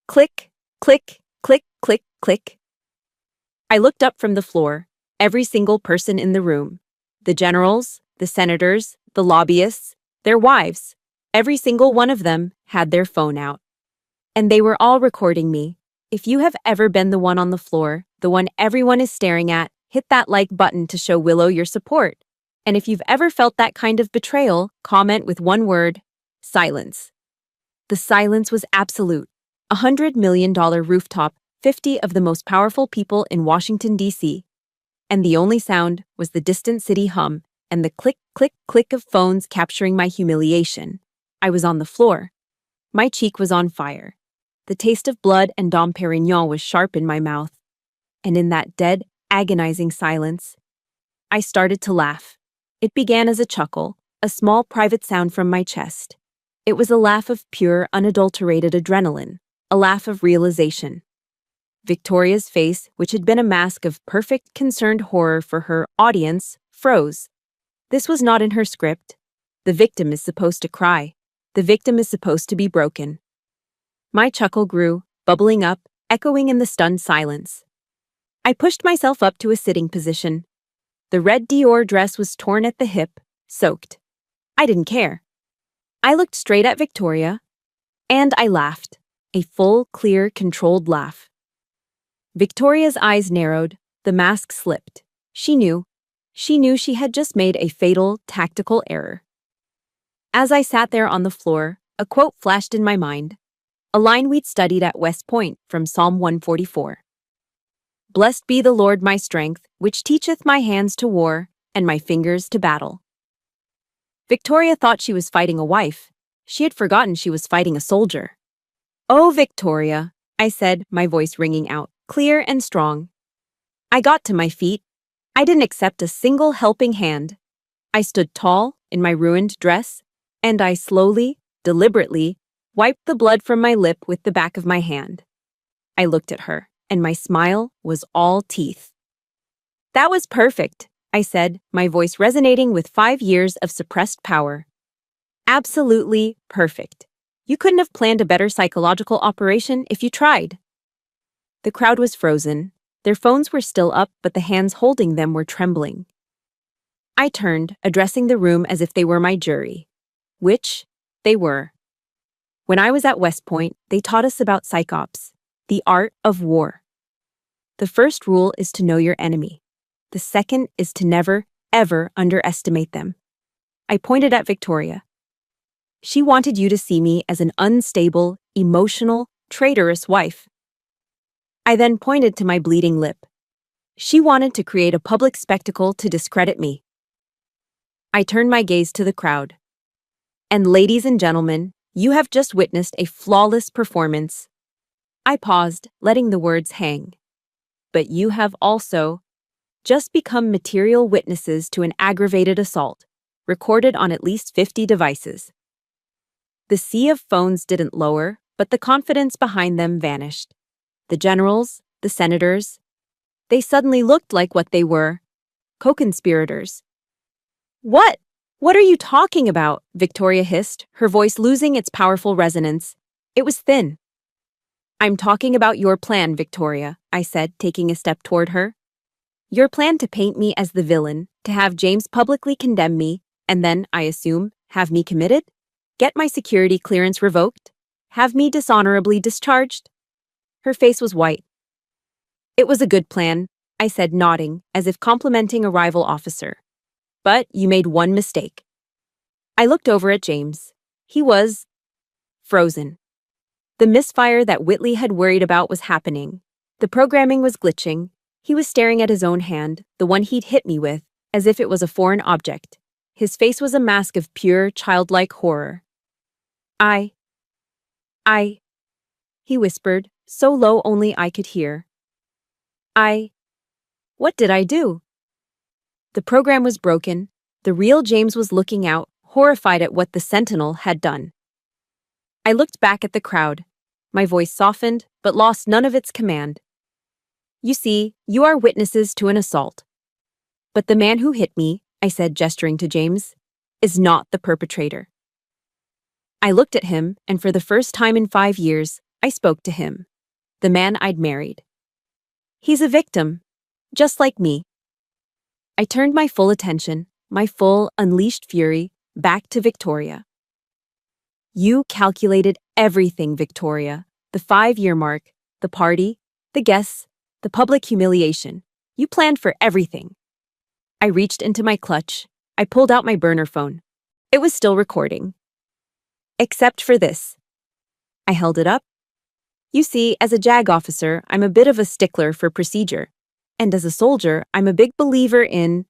Click, click, click, click, click. I looked up from the floor, every single person in the room. The generals, the senators, the lobbyists, their wives. Every single one of them had their phone out. And they were all recording me. If you have ever been the one on the floor, the one everyone is staring at, hit that like button to show Willow your support. And if you've ever felt that kind of betrayal, comment with one word: silence. The silence was absolute. $100 million rooftop, 50 of the most powerful people in Washington, D.C. And the only sound was the distant city hum and the click, click, click of phones capturing my humiliation. I was on the floor. My cheek was on fire. The taste of blood and Dom Perignon was sharp in my mouth. And in that dead, agonizing silence, I started to laugh. It began as a chuckle, a small private sound from my chest. It was a laugh of pure, unadulterated adrenaline, a laugh of realization. Victoria's face, which had been a mask of perfect, concerned horror for her audience, froze. This was not in her script. The victim is supposed to cry. The victim is supposed to be broken. My chuckle grew, bubbling up, echoing in the stunned silence. I pushed myself up to a sitting position. The red Dior dress was torn at the hip, soaked. I didn't care. I looked straight at Victoria, and I laughed. A full, clear, controlled laugh. Victoria's eyes narrowed, the mask slipped. She knew she had just made a fatal, tactical error. As I sat there on the floor, a quote flashed in my mind, a line we'd studied at West Point from Psalm 144. Blessed be the Lord my strength, which teacheth my hands to war, and my fingers to battle. Victoria thought she was fighting a wife. She had forgotten she was fighting a soldier. Oh, Victoria, I said, my voice ringing out, clear and strong. I got to my feet. I didn't accept a single helping hand. I stood tall in my ruined dress, and I slowly, deliberately, wiped the blood from my lip with the back of my hand. I looked at her, and my smile was all teeth. That was perfect, I said, my voice resonating with 5 years of suppressed power. Absolutely perfect. You couldn't have planned a better psychological operation if you tried. The crowd was frozen. Their phones were still up, but the hands holding them were trembling. I turned, addressing the room as if they were my jury. Which they were. When I was at West Point, they taught us about psychops, the art of war. The first rule is to know your enemy. The second is to never, ever underestimate them. I pointed at Victoria. She wanted you to see me as an unstable, emotional, traitorous wife. I then pointed to my bleeding lip. She wanted to create a public spectacle to discredit me. I turned my gaze to the crowd. And ladies and gentlemen, you have just witnessed a flawless performance. I paused, letting the words hang. But you have also just become material witnesses to an aggravated assault, recorded on at least 50 devices. The sea of phones didn't lower, but the confidence behind them vanished. The generals, the senators, they suddenly looked like what they were, co-conspirators. What? What are you talking about? Victoria hissed, her voice losing its powerful resonance. It was thin. I'm talking about your plan, Victoria, I said, taking a step toward her. Your plan to paint me as the villain, to have James publicly condemn me, and then, I assume, have me committed? Get my security clearance revoked? Have me dishonorably discharged? Her face was white. It was a good plan, I said, nodding, as if complimenting a rival officer. But you made one mistake. I looked over at James. He was frozen. The misfire that Whitley had worried about was happening. The programming was glitching. He was staring at his own hand, the one he'd hit me with, as if it was a foreign object. His face was a mask of pure, childlike horror. I, he whispered, so low only I could hear. What did I do? The program was broken. The real James was looking out, horrified at what the Sentinel had done. I looked back at the crowd. My voice softened, but lost none of its command. You see, you are witnesses to an assault. But the man who hit me, I said, gesturing to James, is not the perpetrator. I looked at him, and for the first time in 5 years, I spoke to him, the man I'd married. He's a victim, just like me. I turned my full attention, my full, unleashed fury, back to Victoria. You calculated everything, Victoria. The 5-year mark, the party, the guests, the public humiliation. You planned for everything. I reached into my clutch. I pulled out my burner phone. It was still recording. Except for this. I held it up. You see, as a JAG officer, I'm a bit of a stickler for procedure. And as a soldier, I'm a big believer in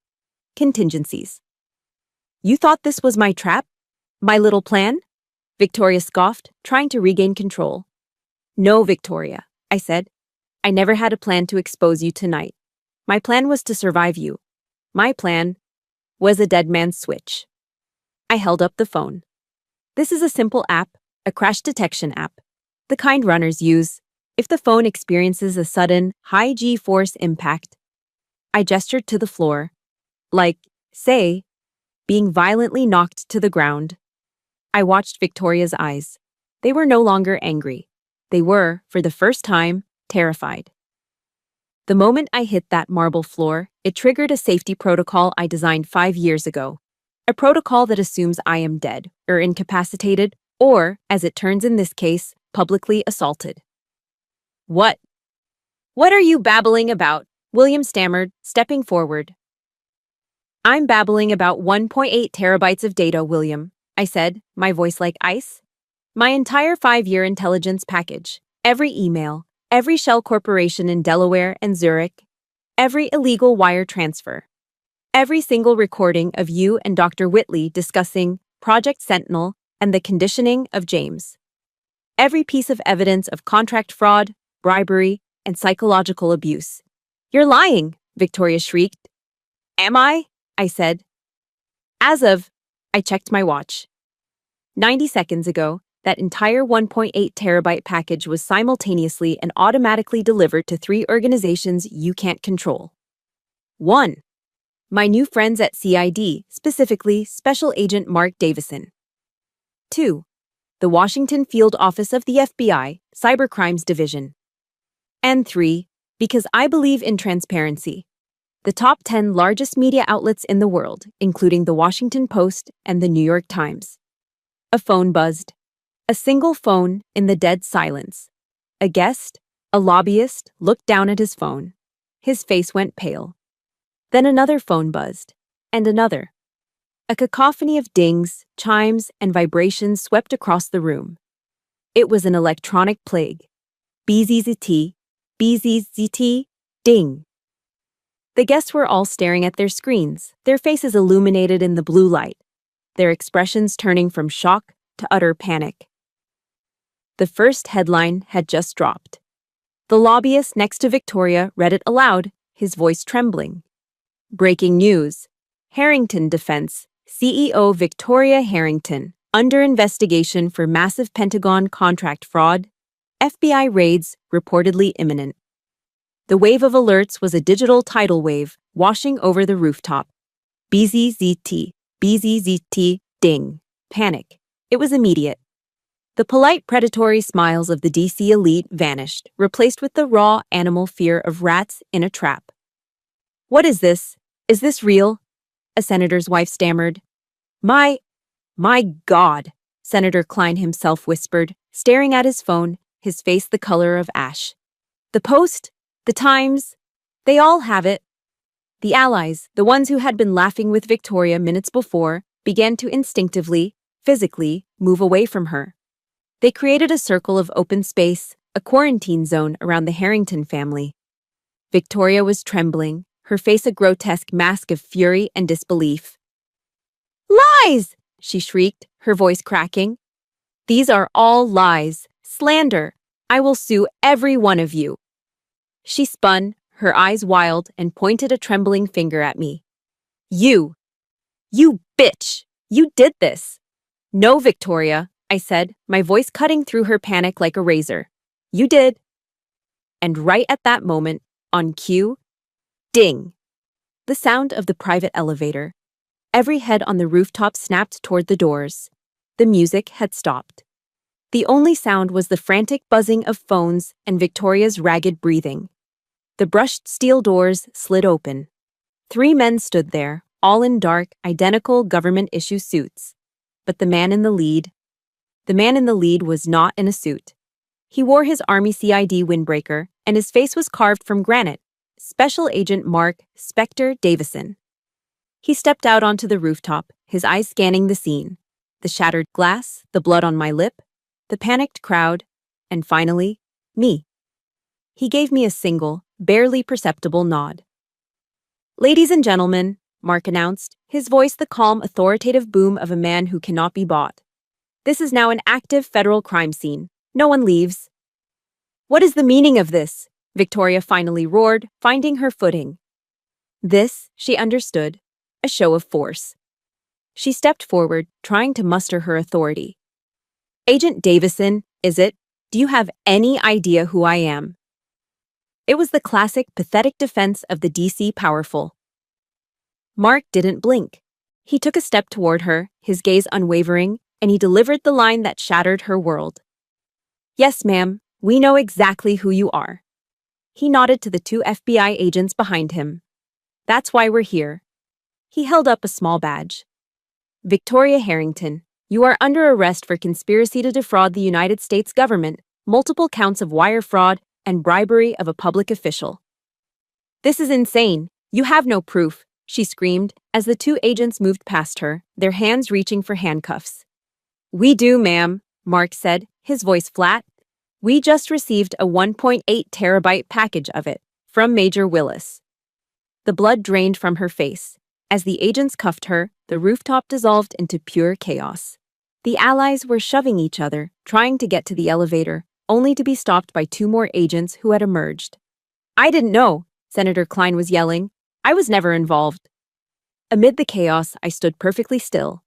contingencies. You thought this was my trap? My little plan? Victoria scoffed, trying to regain control. No, Victoria, I said. I never had a plan to expose you tonight. My plan was to survive you. My plan was a dead man's switch. I held up the phone. This is a simple app, a crash detection app, the kind runners use if the phone experiences a sudden, high G-force impact. I gestured to the floor, like, say, being violently knocked to the ground. I watched Victoria's eyes. They were no longer angry. They were, for the first time, terrified. The moment I hit that marble floor, it triggered a safety protocol I designed 5 years ago. A protocol that assumes I am dead, or incapacitated, or, as it turns in this case, publicly assaulted. What? What are you babbling about? William stammered, stepping forward. I'm babbling about 1.8 terabytes of data, William, I said, my voice like ice. My entire 5-year intelligence package, every email, every shell corporation in Delaware and Zurich, every illegal wire transfer, every single recording of you and Dr. Whitley discussing Project Sentinel and the conditioning of James. Every piece of evidence of contract fraud, bribery, and psychological abuse. You're lying, Victoria shrieked. Am I? I said. I checked my watch. 90 seconds ago, that entire 1.8 terabyte package was simultaneously and automatically delivered to 3 organizations you can't control. 1. My new friends at CID, specifically Special Agent Mark Davison. 2. The Washington Field Office of the FBI, Cybercrimes Division. And 3. Because I believe in transparency. The top 10 largest media outlets in the world, including the Washington Post and the New York Times. A phone buzzed. A single phone in the dead silence. A guest, a lobbyist, looked down at his phone. His face went pale. Then another phone buzzed, and another. A cacophony of dings, chimes, and vibrations swept across the room. It was an electronic plague. BZZT, BZZT, ding. The guests were all staring at their screens, their faces illuminated in the blue light, their expressions turning from shock to utter panic. The first headline had just dropped. The lobbyist next to Victoria read it aloud, his voice trembling. Breaking news. Harrington Defense, CEO Victoria Harrington, under investigation for massive Pentagon contract fraud. FBI raids reportedly imminent. The wave of alerts was a digital tidal wave washing over the rooftop. BZZT, BZZT, ding. Panic. It was immediate. The polite predatory smiles of the DC elite vanished, replaced with the raw animal fear of rats in a trap. What is this? Is this real? A senator's wife stammered. My God, Senator Klein himself whispered, staring at his phone, his face the color of ash. The Post, the Times, they all have it. The allies, the ones who had been laughing with Victoria minutes before, began to instinctively, physically, move away from her. They created a circle of open space, a quarantine zone around the Harrington family. Victoria was trembling, her face a grotesque mask of fury and disbelief. Lies! She shrieked, her voice cracking. These are all lies, slander. I will sue every one of you. She spun, her eyes wild, and pointed a trembling finger at me. You bitch! You did this! No, Victoria, I said, my voice cutting through her panic like a razor. You did. And right at that moment, on cue, ding! The sound of the private elevator. Every head on the rooftop snapped toward the doors. The music had stopped. The only sound was the frantic buzzing of phones and Victoria's ragged breathing. The brushed steel doors slid open. 3 men stood there, all in dark, identical government-issue suits. But the man in the lead was not in a suit. He wore his Army CID windbreaker, and his face was carved from granite. Special Agent Mark Spectre Davison. He stepped out onto the rooftop, his eyes scanning the scene. The shattered glass, the blood on my lip, the panicked crowd, and finally, me. He gave me a single, barely perceptible nod. "Ladies and gentlemen," Mark announced, his voice the calm, authoritative boom of a man who cannot be bought. "This is now an active federal crime scene. No one leaves." "What is the meaning of this?" Victoria finally roared, finding her footing. This, she understood, a show of force. She stepped forward, trying to muster her authority. "Agent Davison, is it? Do you have any idea who I am?" It was the classic, pathetic defense of the DC powerful. Mark didn't blink. He took a step toward her, his gaze unwavering, and he delivered the line that shattered her world. "Yes, ma'am, we know exactly who you are." He nodded to the two FBI agents behind him. "That's why we're here." He held up a small badge. "Victoria Harrington, you are under arrest for conspiracy to defraud the United States government, multiple counts of wire fraud, and bribery of a public official." "This is insane. You have no proof," she screamed as the two agents moved past her, their hands reaching for handcuffs. "We do, ma'am," Mark said, his voice flat. "We just received a 1.8 terabyte package of it from Major Willis." The blood drained from her face. As the agents cuffed her, the rooftop dissolved into pure chaos. The allies were shoving each other, trying to get to the elevator, only to be stopped by two more agents who had emerged. "I didn't know," Senator Klein was yelling. "I was never involved." Amid the chaos, I stood perfectly still.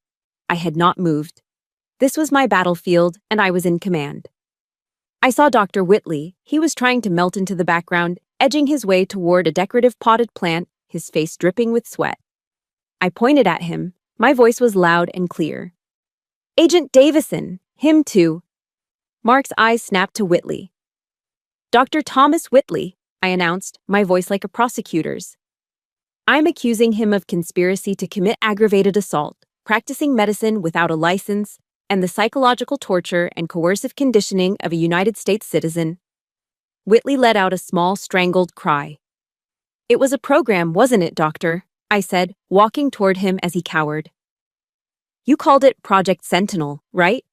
I had not moved. This was my battlefield, and I was in command. I saw Dr. Whitley. He was trying to melt into the background, edging his way toward a decorative potted plant, his face dripping with sweat. I pointed at him. My voice was loud and clear. "Agent Davison, him too." Mark's eyes snapped to Whitley. "Dr. Thomas Whitley," I announced, my voice like a prosecutor's. "I'm accusing him of conspiracy to commit aggravated assault, practicing medicine without a license, and the psychological torture and coercive conditioning of a United States citizen." Whitley let out a small, strangled cry. "It was a program, wasn't it, Doctor?" I said, walking toward him as he cowered. "You called it Project Sentinel, right?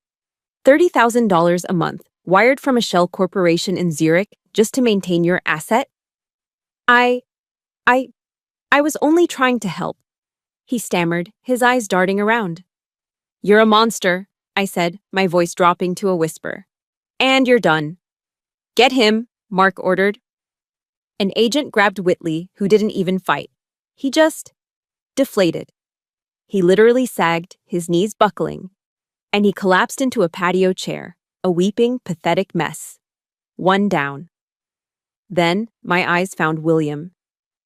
$30,000 a month, wired from a shell corporation in Zurich just to maintain your asset?" I was only trying to help," he stammered, his eyes darting around. "You're a monster," I said, my voice dropping to a whisper. "And you're done." "Get him," Mark ordered. An agent grabbed Whitley, who didn't even fight. He just deflated. He literally sagged, his knees buckling, and he collapsed into a patio chair, a weeping, pathetic mess. One down. Then my eyes found William.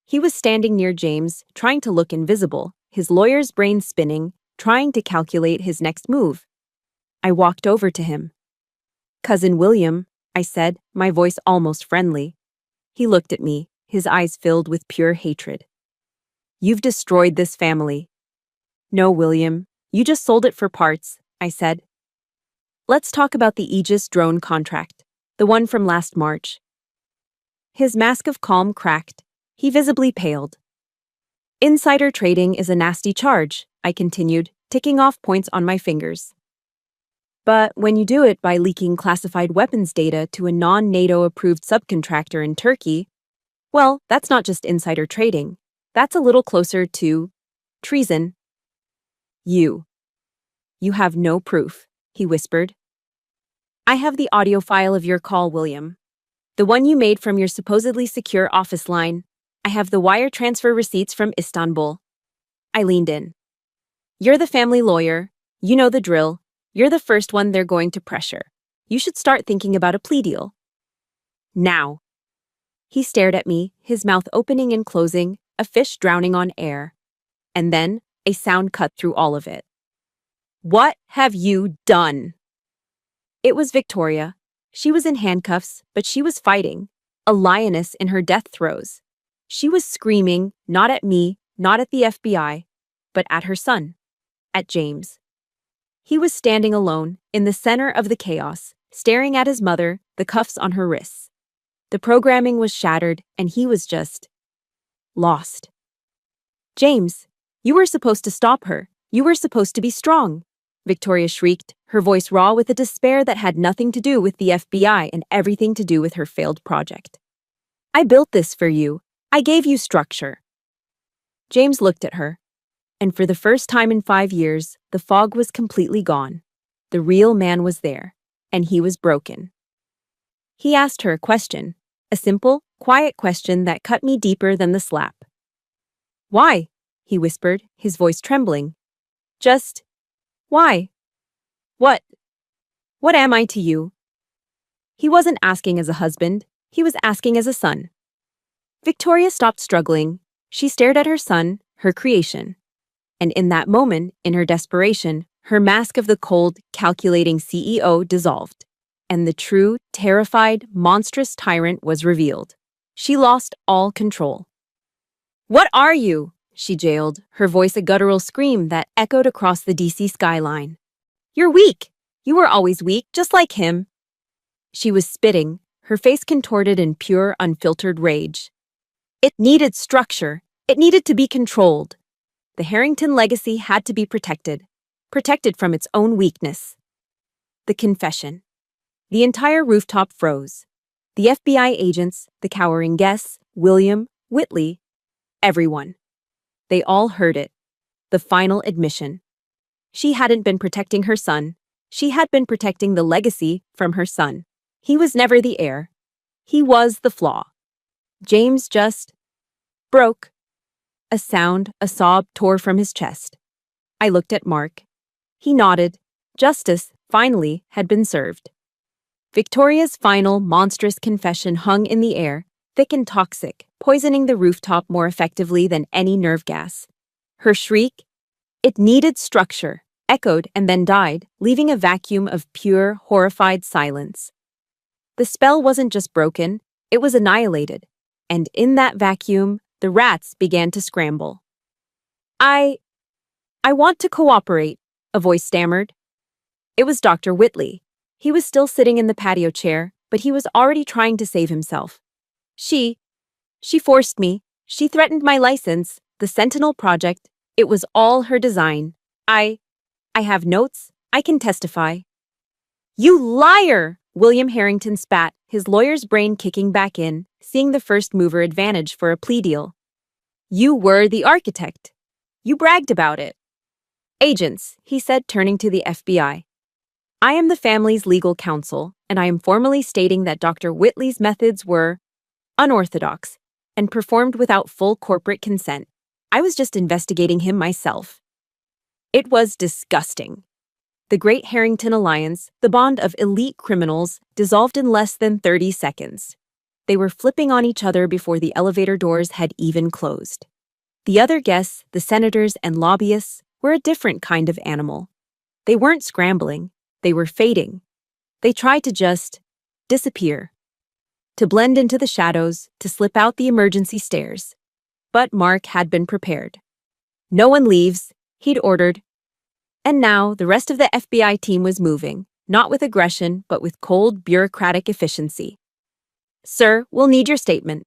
He was standing near James, trying to look invisible, his lawyer's brain spinning, trying to calculate his next move. I walked over to him. "Cousin William," I said, my voice almost friendly. He looked at me, his eyes filled with pure hatred. "You've destroyed this family." "No, William, you just sold it for parts," I said. "Let's talk about the Aegis drone contract, the one from last March." His mask of calm cracked. He visibly paled. "Insider trading is a nasty charge," I continued, ticking off points on my fingers. "But when you do it by leaking classified weapons data to a non-NATO-approved subcontractor in Turkey, well, that's not just insider trading. That's a little closer to treason." You have no proof," he whispered. "I have the audio file of your call, William. The one you made from your supposedly secure office line. I have the wire transfer receipts from Istanbul." I leaned in. "You're the family lawyer. You know the drill. You're the first one they're going to pressure. You should start thinking about a plea deal. Now." He stared at me, his mouth opening and closing, a fish drowning on air. And then, a sound cut through all of it. "What have you done?" It was Victoria. She was in handcuffs, but she was fighting, a lioness in her death throes. She was screaming, not at me, not at the FBI, but at her son, at James. He was standing alone, in the center of the chaos, staring at his mother, the cuffs on her wrists. The programming was shattered, and he was just lost. James, you were supposed to stop her. You were supposed to be strong, Victoria shrieked, her voice raw with a despair that had nothing to do with the FBI and everything to do with her failed project. I built this for you. I gave you structure. James looked at her, and for the first time in 5 years, the fog was completely gone. The real man was there, and he was broken. He asked her a question, a simple, quiet question that cut me deeper than the slap. Why? He whispered, his voice trembling. Just, why? What? What am I to you? He wasn't asking as a husband, he was asking as a son. Victoria stopped struggling. She stared at her son, her creation. And in that moment, in her desperation, her mask of the cold, calculating CEO dissolved, and the true, terrified, monstrous tyrant was revealed. She lost all control. What are you? She jailed, her voice a guttural scream that echoed across the DC skyline. You're weak. You were always weak, just like him. She was spitting, her face contorted in pure, unfiltered rage. It needed structure. It needed to be controlled. The Harrington legacy had to be protected from its own weakness. The confession. The entire rooftop froze. The FBI agents, the cowering guests, William, Whitley, everyone. They all heard it. The final admission. She hadn't been protecting her son. She had been protecting the legacy from her son. He was never the heir. He was the flaw. James just broke. A sob tore from his chest. I looked at Mark. He nodded. Justice, finally, had been served. Victoria's final, monstrous confession hung in the air, thick and toxic, poisoning the rooftop more effectively than any nerve gas. Her shriek, "It needed structure," echoed and then died, leaving a vacuum of pure, horrified silence. The spell wasn't just broken, it was annihilated. And in that vacuum, the rats began to scramble. I want to cooperate, a voice stammered. It was Dr. Whitley. He was still sitting in the patio chair, but he was already trying to save himself. She forced me. She threatened my license, the Sentinel project. It was all her design. I have notes. I can testify. You liar! William Harrington spat, his lawyer's brain kicking back in, seeing the first mover advantage for a plea deal. You were the architect. You bragged about it. Agents, he said, turning to the FBI. I am the family's legal counsel, and I am formally stating that Dr. Whitley's methods were unorthodox and performed without full corporate consent. I was just investigating him myself. It was disgusting. The Great Harrington Alliance, the bond of elite criminals, dissolved in less than 30 seconds. They were flipping on each other before the elevator doors had even closed. The other guests, the senators and lobbyists, were a different kind of animal. They weren't scrambling. They were fading. They tried to just disappear, to blend into the shadows, to slip out the emergency stairs. But Mark had been prepared. No one leaves, he'd ordered. And now the rest of the FBI team was moving, not with aggression, but with cold, bureaucratic efficiency. Sir, we'll need your statement.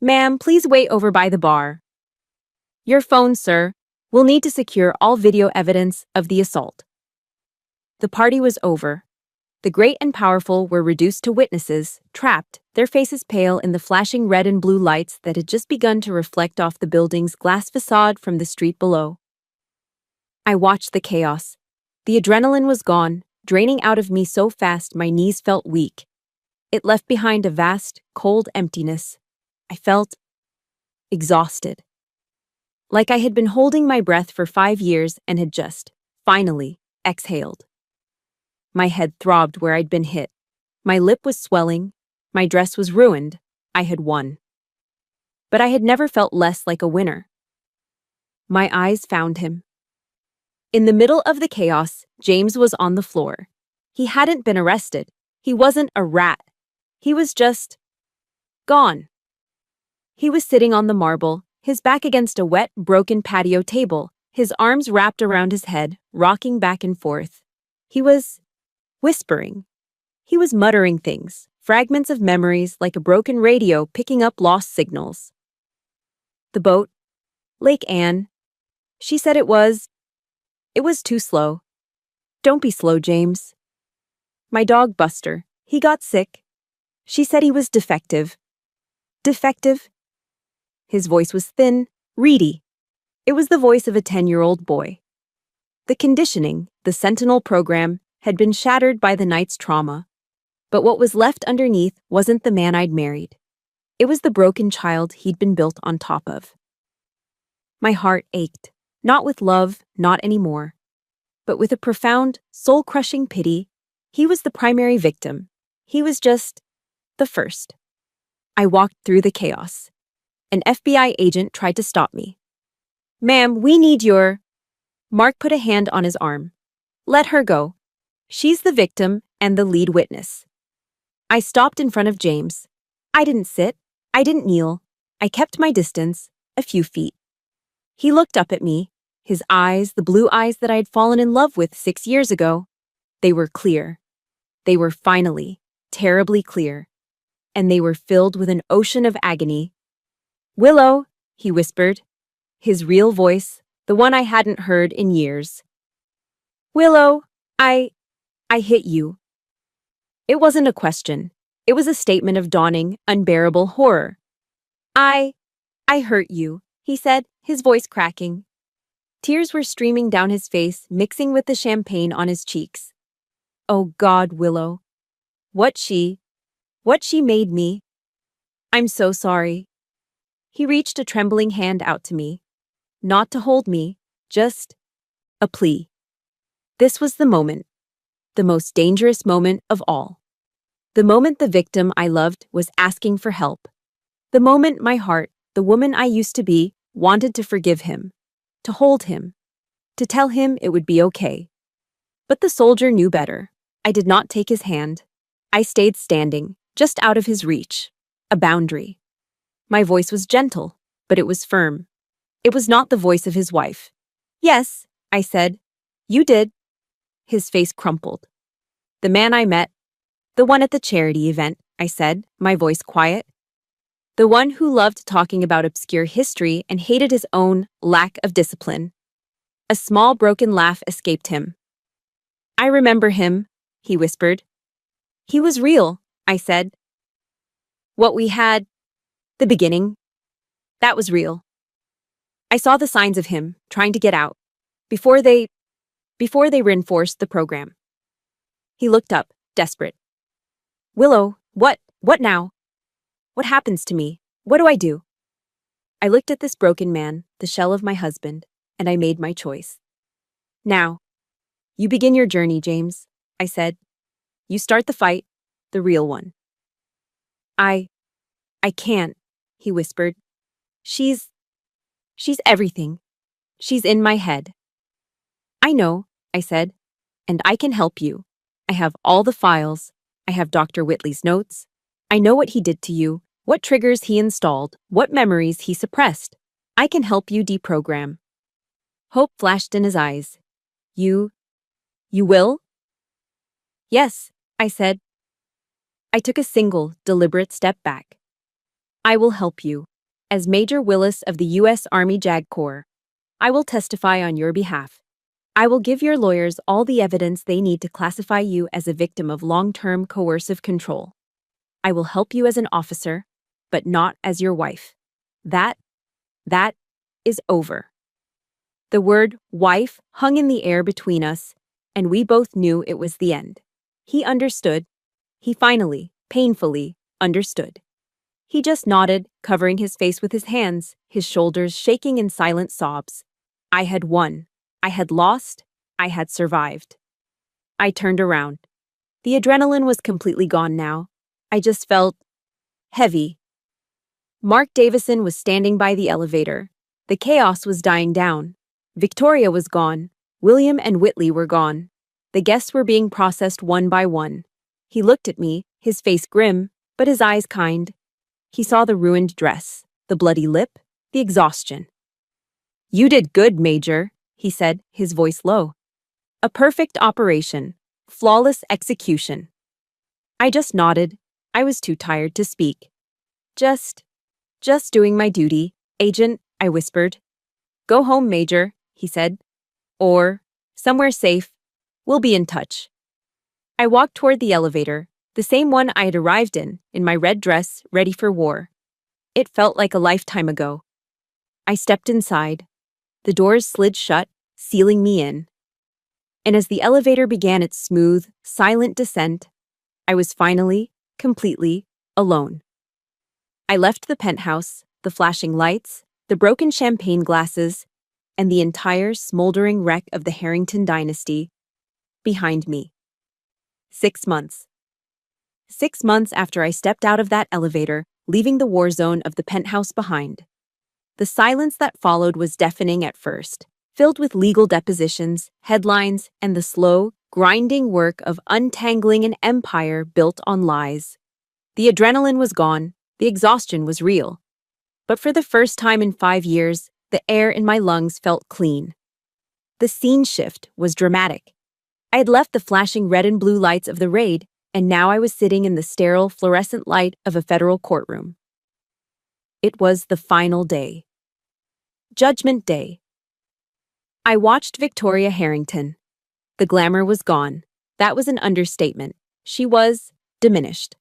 Ma'am, please wait over by the bar. Your phone, sir. We'll need to secure all video evidence of the assault. The party was over. The great and powerful were reduced to witnesses, trapped, their faces pale in the flashing red and blue lights that had just begun to reflect off the building's glass facade from the street below. I watched the chaos. The adrenaline was gone, draining out of me so fast my knees felt weak. It left behind a vast, cold emptiness. I felt exhausted. Like I had been holding my breath for 5 years and had just, finally, exhaled. My head throbbed where I'd been hit. My lip was swelling. My dress was ruined. I had won. But I had never felt less like a winner. My eyes found him. In the middle of the chaos, James was on the floor. He hadn't been arrested. He wasn't a rat. He was just gone. He was sitting on the marble, his back against a wet, broken patio table, his arms wrapped around his head, rocking back and forth. He was whispering. He was muttering things, fragments of memories like a broken radio picking up lost signals. The boat, Lake Anne. She said it was too slow. Don't be slow, James. My dog Buster, he got sick. She said he was defective. Defective? His voice was thin, reedy. It was the voice of a 10-year-old boy. The conditioning, the Sentinel program, had been shattered by the night's trauma. But what was left underneath wasn't the man I'd married. It was the broken child he'd been built on top of. My heart ached, not with love, not anymore, but with a profound, soul-crushing pity. He was the primary victim. He was just the first. I walked through the chaos. An FBI agent tried to stop me. "Ma'am, we need your—" Mark put a hand on his arm. "Let her go. She's the victim and the lead witness." I stopped in front of James. I didn't sit. I didn't kneel. I kept my distance, a few feet. He looked up at me. His eyes, the blue eyes that I had fallen in love with 6 years ago, they were clear. They were finally, terribly clear. And they were filled with an ocean of agony. "Willow," he whispered. His real voice, the one I hadn't heard in years. "Willow, I hit you." It wasn't a question. It was a statement of dawning, unbearable horror. I hurt you," he said, his voice cracking. Tears were streaming down his face, mixing with the champagne on his cheeks. "Oh God, Willow. What she made me. I'm so sorry." He reached a trembling hand out to me. Not to hold me, just a plea. This was the moment. The most dangerous moment of all. The moment the victim I loved was asking for help. The moment my heart, the woman I used to be, wanted to forgive him, to hold him, to tell him it would be okay. But the soldier knew better. I did not take his hand. I stayed standing, just out of his reach. A boundary. My voice was gentle, but it was firm. It was not the voice of his wife. "Yes," I said. "You did." His face crumpled. "The man I met, the one at the charity event," I said, my voice quiet. "The one who loved talking about obscure history and hated his own lack of discipline." A small broken laugh escaped him. "I remember him," he whispered. "He was real," I said. "What we had, the beginning, that was real. I saw the signs of him trying to get out, before they reinforced the program." He looked up, desperate. "Willow, what now? What happens to me? What do I do?" I looked at this broken man, the shell of my husband, and I made my choice. "Now, you begin your journey, James," I said. "You start the fight, the real one." I can't," he whispered. She's everything. She's in my head." "I know," I said, "and I can help you. I have all the files. I have Dr. Whitley's notes. I know what he did to you, what triggers he installed, what memories he suppressed. I can help you deprogram." Hope flashed in his eyes. You will?" "Yes," I said. I took a single, deliberate step back. "I will help you. As Major Willis of the U.S. Army JAG Corps, I will testify on your behalf. I will give your lawyers all the evidence they need to classify you as a victim of long-term coercive control. I will help you as an officer, but not as your wife. That is over." The word wife hung in the air between us, and we both knew it was the end. He understood. He finally, painfully, understood. He just nodded, covering his face with his hands, his shoulders shaking in silent sobs. I had won. I had lost. I had survived. I turned around. The adrenaline was completely gone now. I just felt heavy. Mark Davison was standing by the elevator. The chaos was dying down. Victoria was gone. William and Whitley were gone. The guests were being processed one by one. He looked at me, his face grim, but his eyes kind. He saw the ruined dress, the bloody lip, the exhaustion. "You did good, Major," he said, his voice low. "A perfect operation. Flawless execution." I just nodded. I was too tired to speak. Just doing my duty, Agent, I whispered. Go home, Major, he said. Or, somewhere safe. We'll be in touch. I walked toward the elevator, the same one I had arrived in my red dress, ready for war. It felt like a lifetime ago. I stepped inside. The doors slid shut, sealing me in. And as the elevator began its smooth, silent descent, I was finally, completely, alone. I left the penthouse, the flashing lights, the broken champagne glasses, and the entire smoldering wreck of the Harrington dynasty behind me. 6 months. 6 months after I stepped out of that elevator, leaving the war zone of the penthouse behind. The silence that followed was deafening at first, filled with legal depositions, headlines, and the slow, grinding work of untangling an empire built on lies. The adrenaline was gone, the exhaustion was real. But for the first time in 5 years, the air in my lungs felt clean. The scene shift was dramatic. I had left the flashing red and blue lights of the raid, and now I was sitting in the sterile, fluorescent light of a federal courtroom. It was the final day. Judgment Day. I watched Victoria Harrington. The glamour was gone. That was an understatement. She was diminished.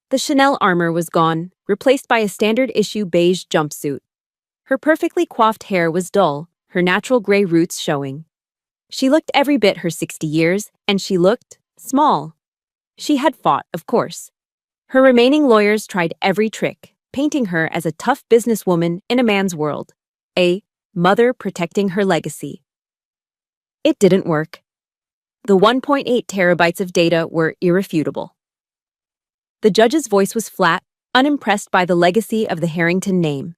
The Chanel armor was gone, replaced by a standard-issue beige jumpsuit. Her perfectly coiffed hair was dull, her natural gray roots showing. She looked every bit her 60 years, and she looked small. She had fought, of course. Her remaining lawyers tried every trick, painting her as a tough businesswoman in a man's world, a mother protecting her legacy. It didn't work. The 1.8 terabytes of data were irrefutable. The judge's voice was flat, unimpressed by the legacy of the Harrington name.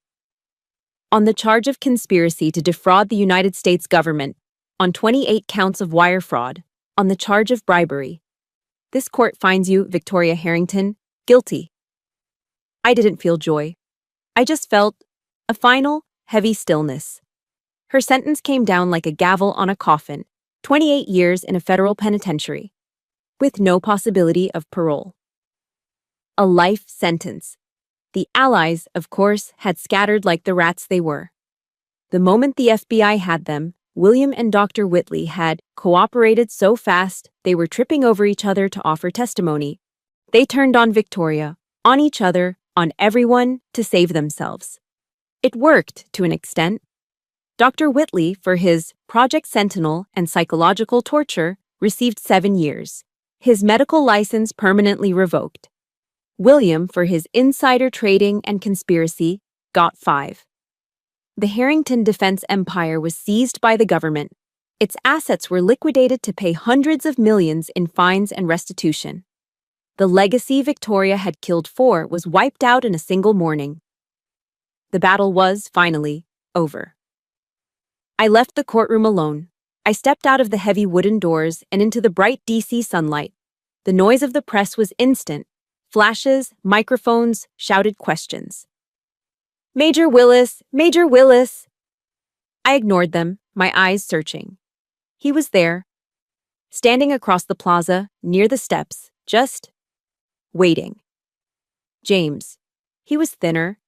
On the charge of conspiracy to defraud the United States government, on 28 counts of wire fraud, on the charge of bribery, this court finds you, Victoria Harrington, guilty. I didn't feel joy. I just felt a final, heavy stillness. Her sentence came down like a gavel on a coffin, 28 years in a federal penitentiary, with no possibility of parole. A life sentence. The allies, of course, had scattered like the rats they were. The moment the FBI had them, William and Dr. Whitley had cooperated so fast they were tripping over each other to offer testimony. They turned on Victoria, on each other, on everyone to save themselves. It worked to an extent. Dr. Whitley, for his Project Sentinel and psychological torture, received 7 years. His medical license permanently revoked. William, for his insider trading and conspiracy, got 5. The Harrington defense empire was seized by the government. Its assets were liquidated to pay hundreds of millions in fines and restitution. The legacy Victoria had killed for was wiped out in a single morning. The battle was, finally, over. I left the courtroom alone. I stepped out of the heavy wooden doors and into the bright DC sunlight. The noise of the press was instant. Flashes, microphones, shouted questions. Major Willis! Major Willis! I ignored them, my eyes searching. He was there, standing across the plaza, near the steps, just waiting. James. He was thinner,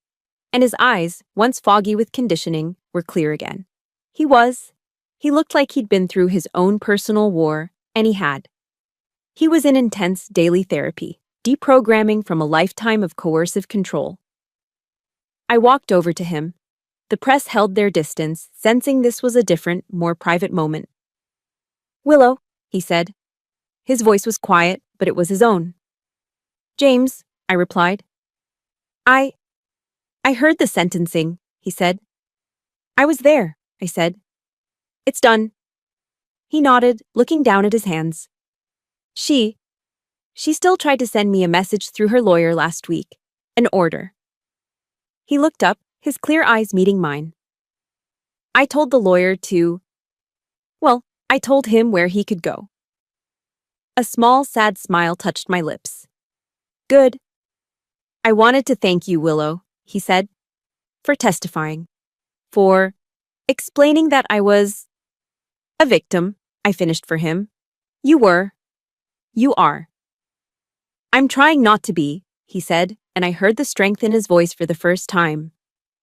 and his eyes, once foggy with conditioning, were clear again. He looked like he'd been through his own personal war, and he had. He was in intense daily therapy, deprogramming from a lifetime of coercive control. I walked over to him. The press held their distance, sensing this was a different, more private moment. Willow, he said. His voice was quiet, but it was his own. James, I replied. I heard the sentencing, he said. I was there, I said. It's done. He nodded, looking down at his hands. She still tried to send me a message through her lawyer last week. An order. He looked up, his clear eyes meeting mine. I told the lawyer I told him where he could go. A small, sad smile touched my lips. Good. I wanted to thank you, Willow, he said, for testifying. For explaining that I was a victim, I finished for him. You were. You are. I'm trying not to be, he said, and I heard the strength in his voice for the first time.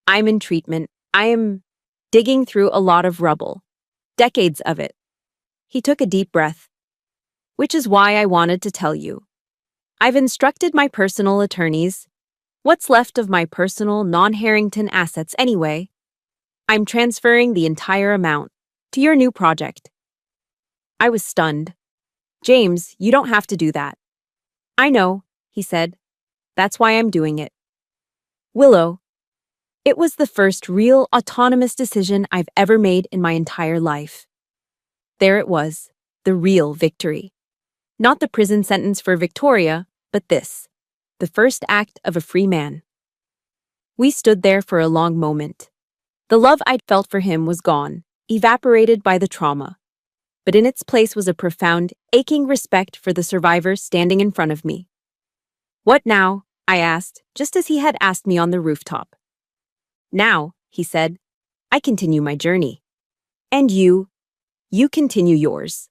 I'm in treatment. I am digging through a lot of rubble. Decades of it. He took a deep breath. Which is why I wanted to tell you. I've instructed my personal attorneys. What's left of my personal non-Harrington assets anyway? I'm transferring the entire amount to your new project. I was stunned. James, you don't have to do that. I know, he said. That's why I'm doing it. Willow. It was the first real autonomous decision I've ever made in my entire life. There it was, the real victory. Not the prison sentence for Victoria, but this, the first act of a free man. We stood there for a long moment. The love I'd felt for him was gone, evaporated by the trauma. But in its place was a profound, aching respect for the survivor standing in front of me. What now? I asked, just as he had asked me on the rooftop. Now, he said, I continue my journey. And you continue yours.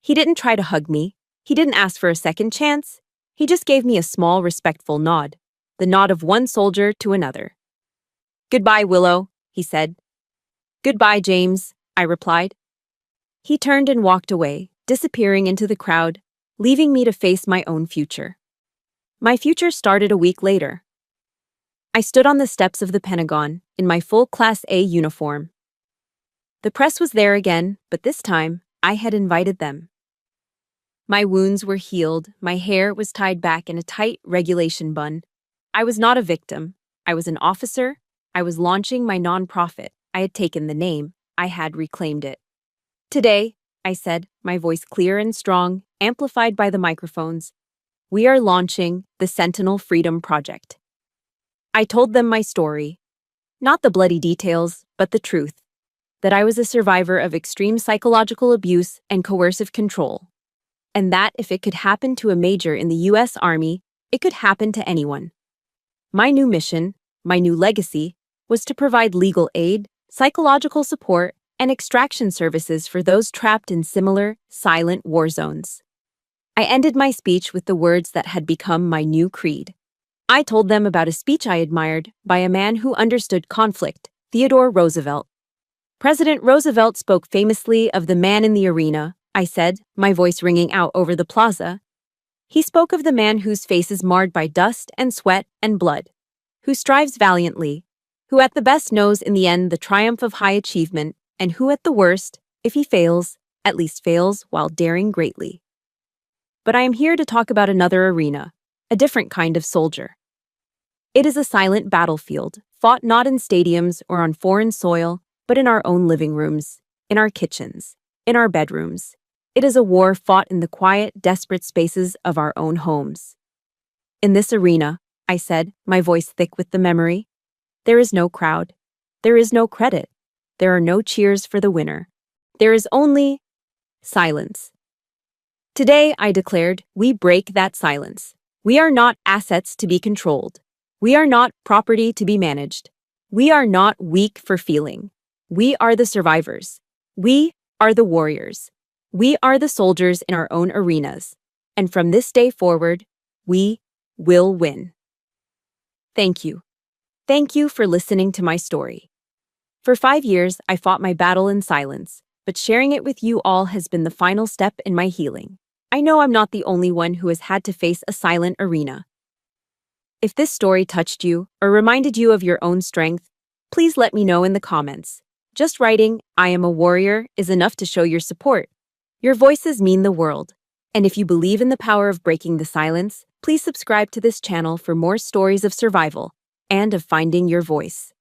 He didn't try to hug me. He didn't ask for a second chance. He just gave me a small, respectful nod, the nod of one soldier to another. Goodbye, Willow, he said. Goodbye, James, I replied. He turned and walked away, disappearing into the crowd, leaving me to face my own future. My future started a week later. I stood on the steps of the Pentagon in my full Class A uniform. The press was there again, but this time I had invited them. My wounds were healed, my hair was tied back in a tight regulation bun. I was not a victim. I was an officer. I was launching my nonprofit. I had taken the name. I had reclaimed it. Today, I said, my voice clear and strong, amplified by the microphones, we are launching the Sentinel Freedom Project. I told them my story. Not the bloody details, but the truth. That I was a survivor of extreme psychological abuse and coercive control. And that if it could happen to a major in the U.S. Army, it could happen to anyone. My new mission, my new legacy, was to provide legal aid, psychological support, and extraction services for those trapped in similar, silent war zones. I ended my speech with the words that had become my new creed. I told them about a speech I admired by a man who understood conflict, Theodore Roosevelt. President Roosevelt spoke famously of the man in the arena, I said, my voice ringing out over the plaza. He spoke of the man whose face is marred by dust and sweat and blood, who strives valiantly, who at the best knows in the end the triumph of high achievement, and who at the worst, if he fails, at least fails while daring greatly. But I am here to talk about another arena, a different kind of soldier. It is a silent battlefield, fought not in stadiums or on foreign soil, but in our own living rooms, in our kitchens, in our bedrooms. It is a war fought in the quiet, desperate spaces of our own homes. In this arena, I said, my voice thick with the memory, there is no crowd. There is no credit. There are no cheers for the winner. There is only silence. Today, I declared, we break that silence. We are not assets to be controlled. We are not property to be managed. We are not weak for feeling. We are the survivors. We are the warriors. We are the soldiers in our own arenas. And from this day forward, we will win. Thank you. Thank you for listening to my story. For 5 years, I fought my battle in silence, but sharing it with you all has been the final step in my healing. I know I'm not the only one who has had to face a silent arena. If this story touched you or reminded you of your own strength, please let me know in the comments. Just writing, I am a warrior, is enough to show your support. Your voices mean the world. And if you believe in the power of breaking the silence, please subscribe to this channel for more stories of survival and of finding your voice.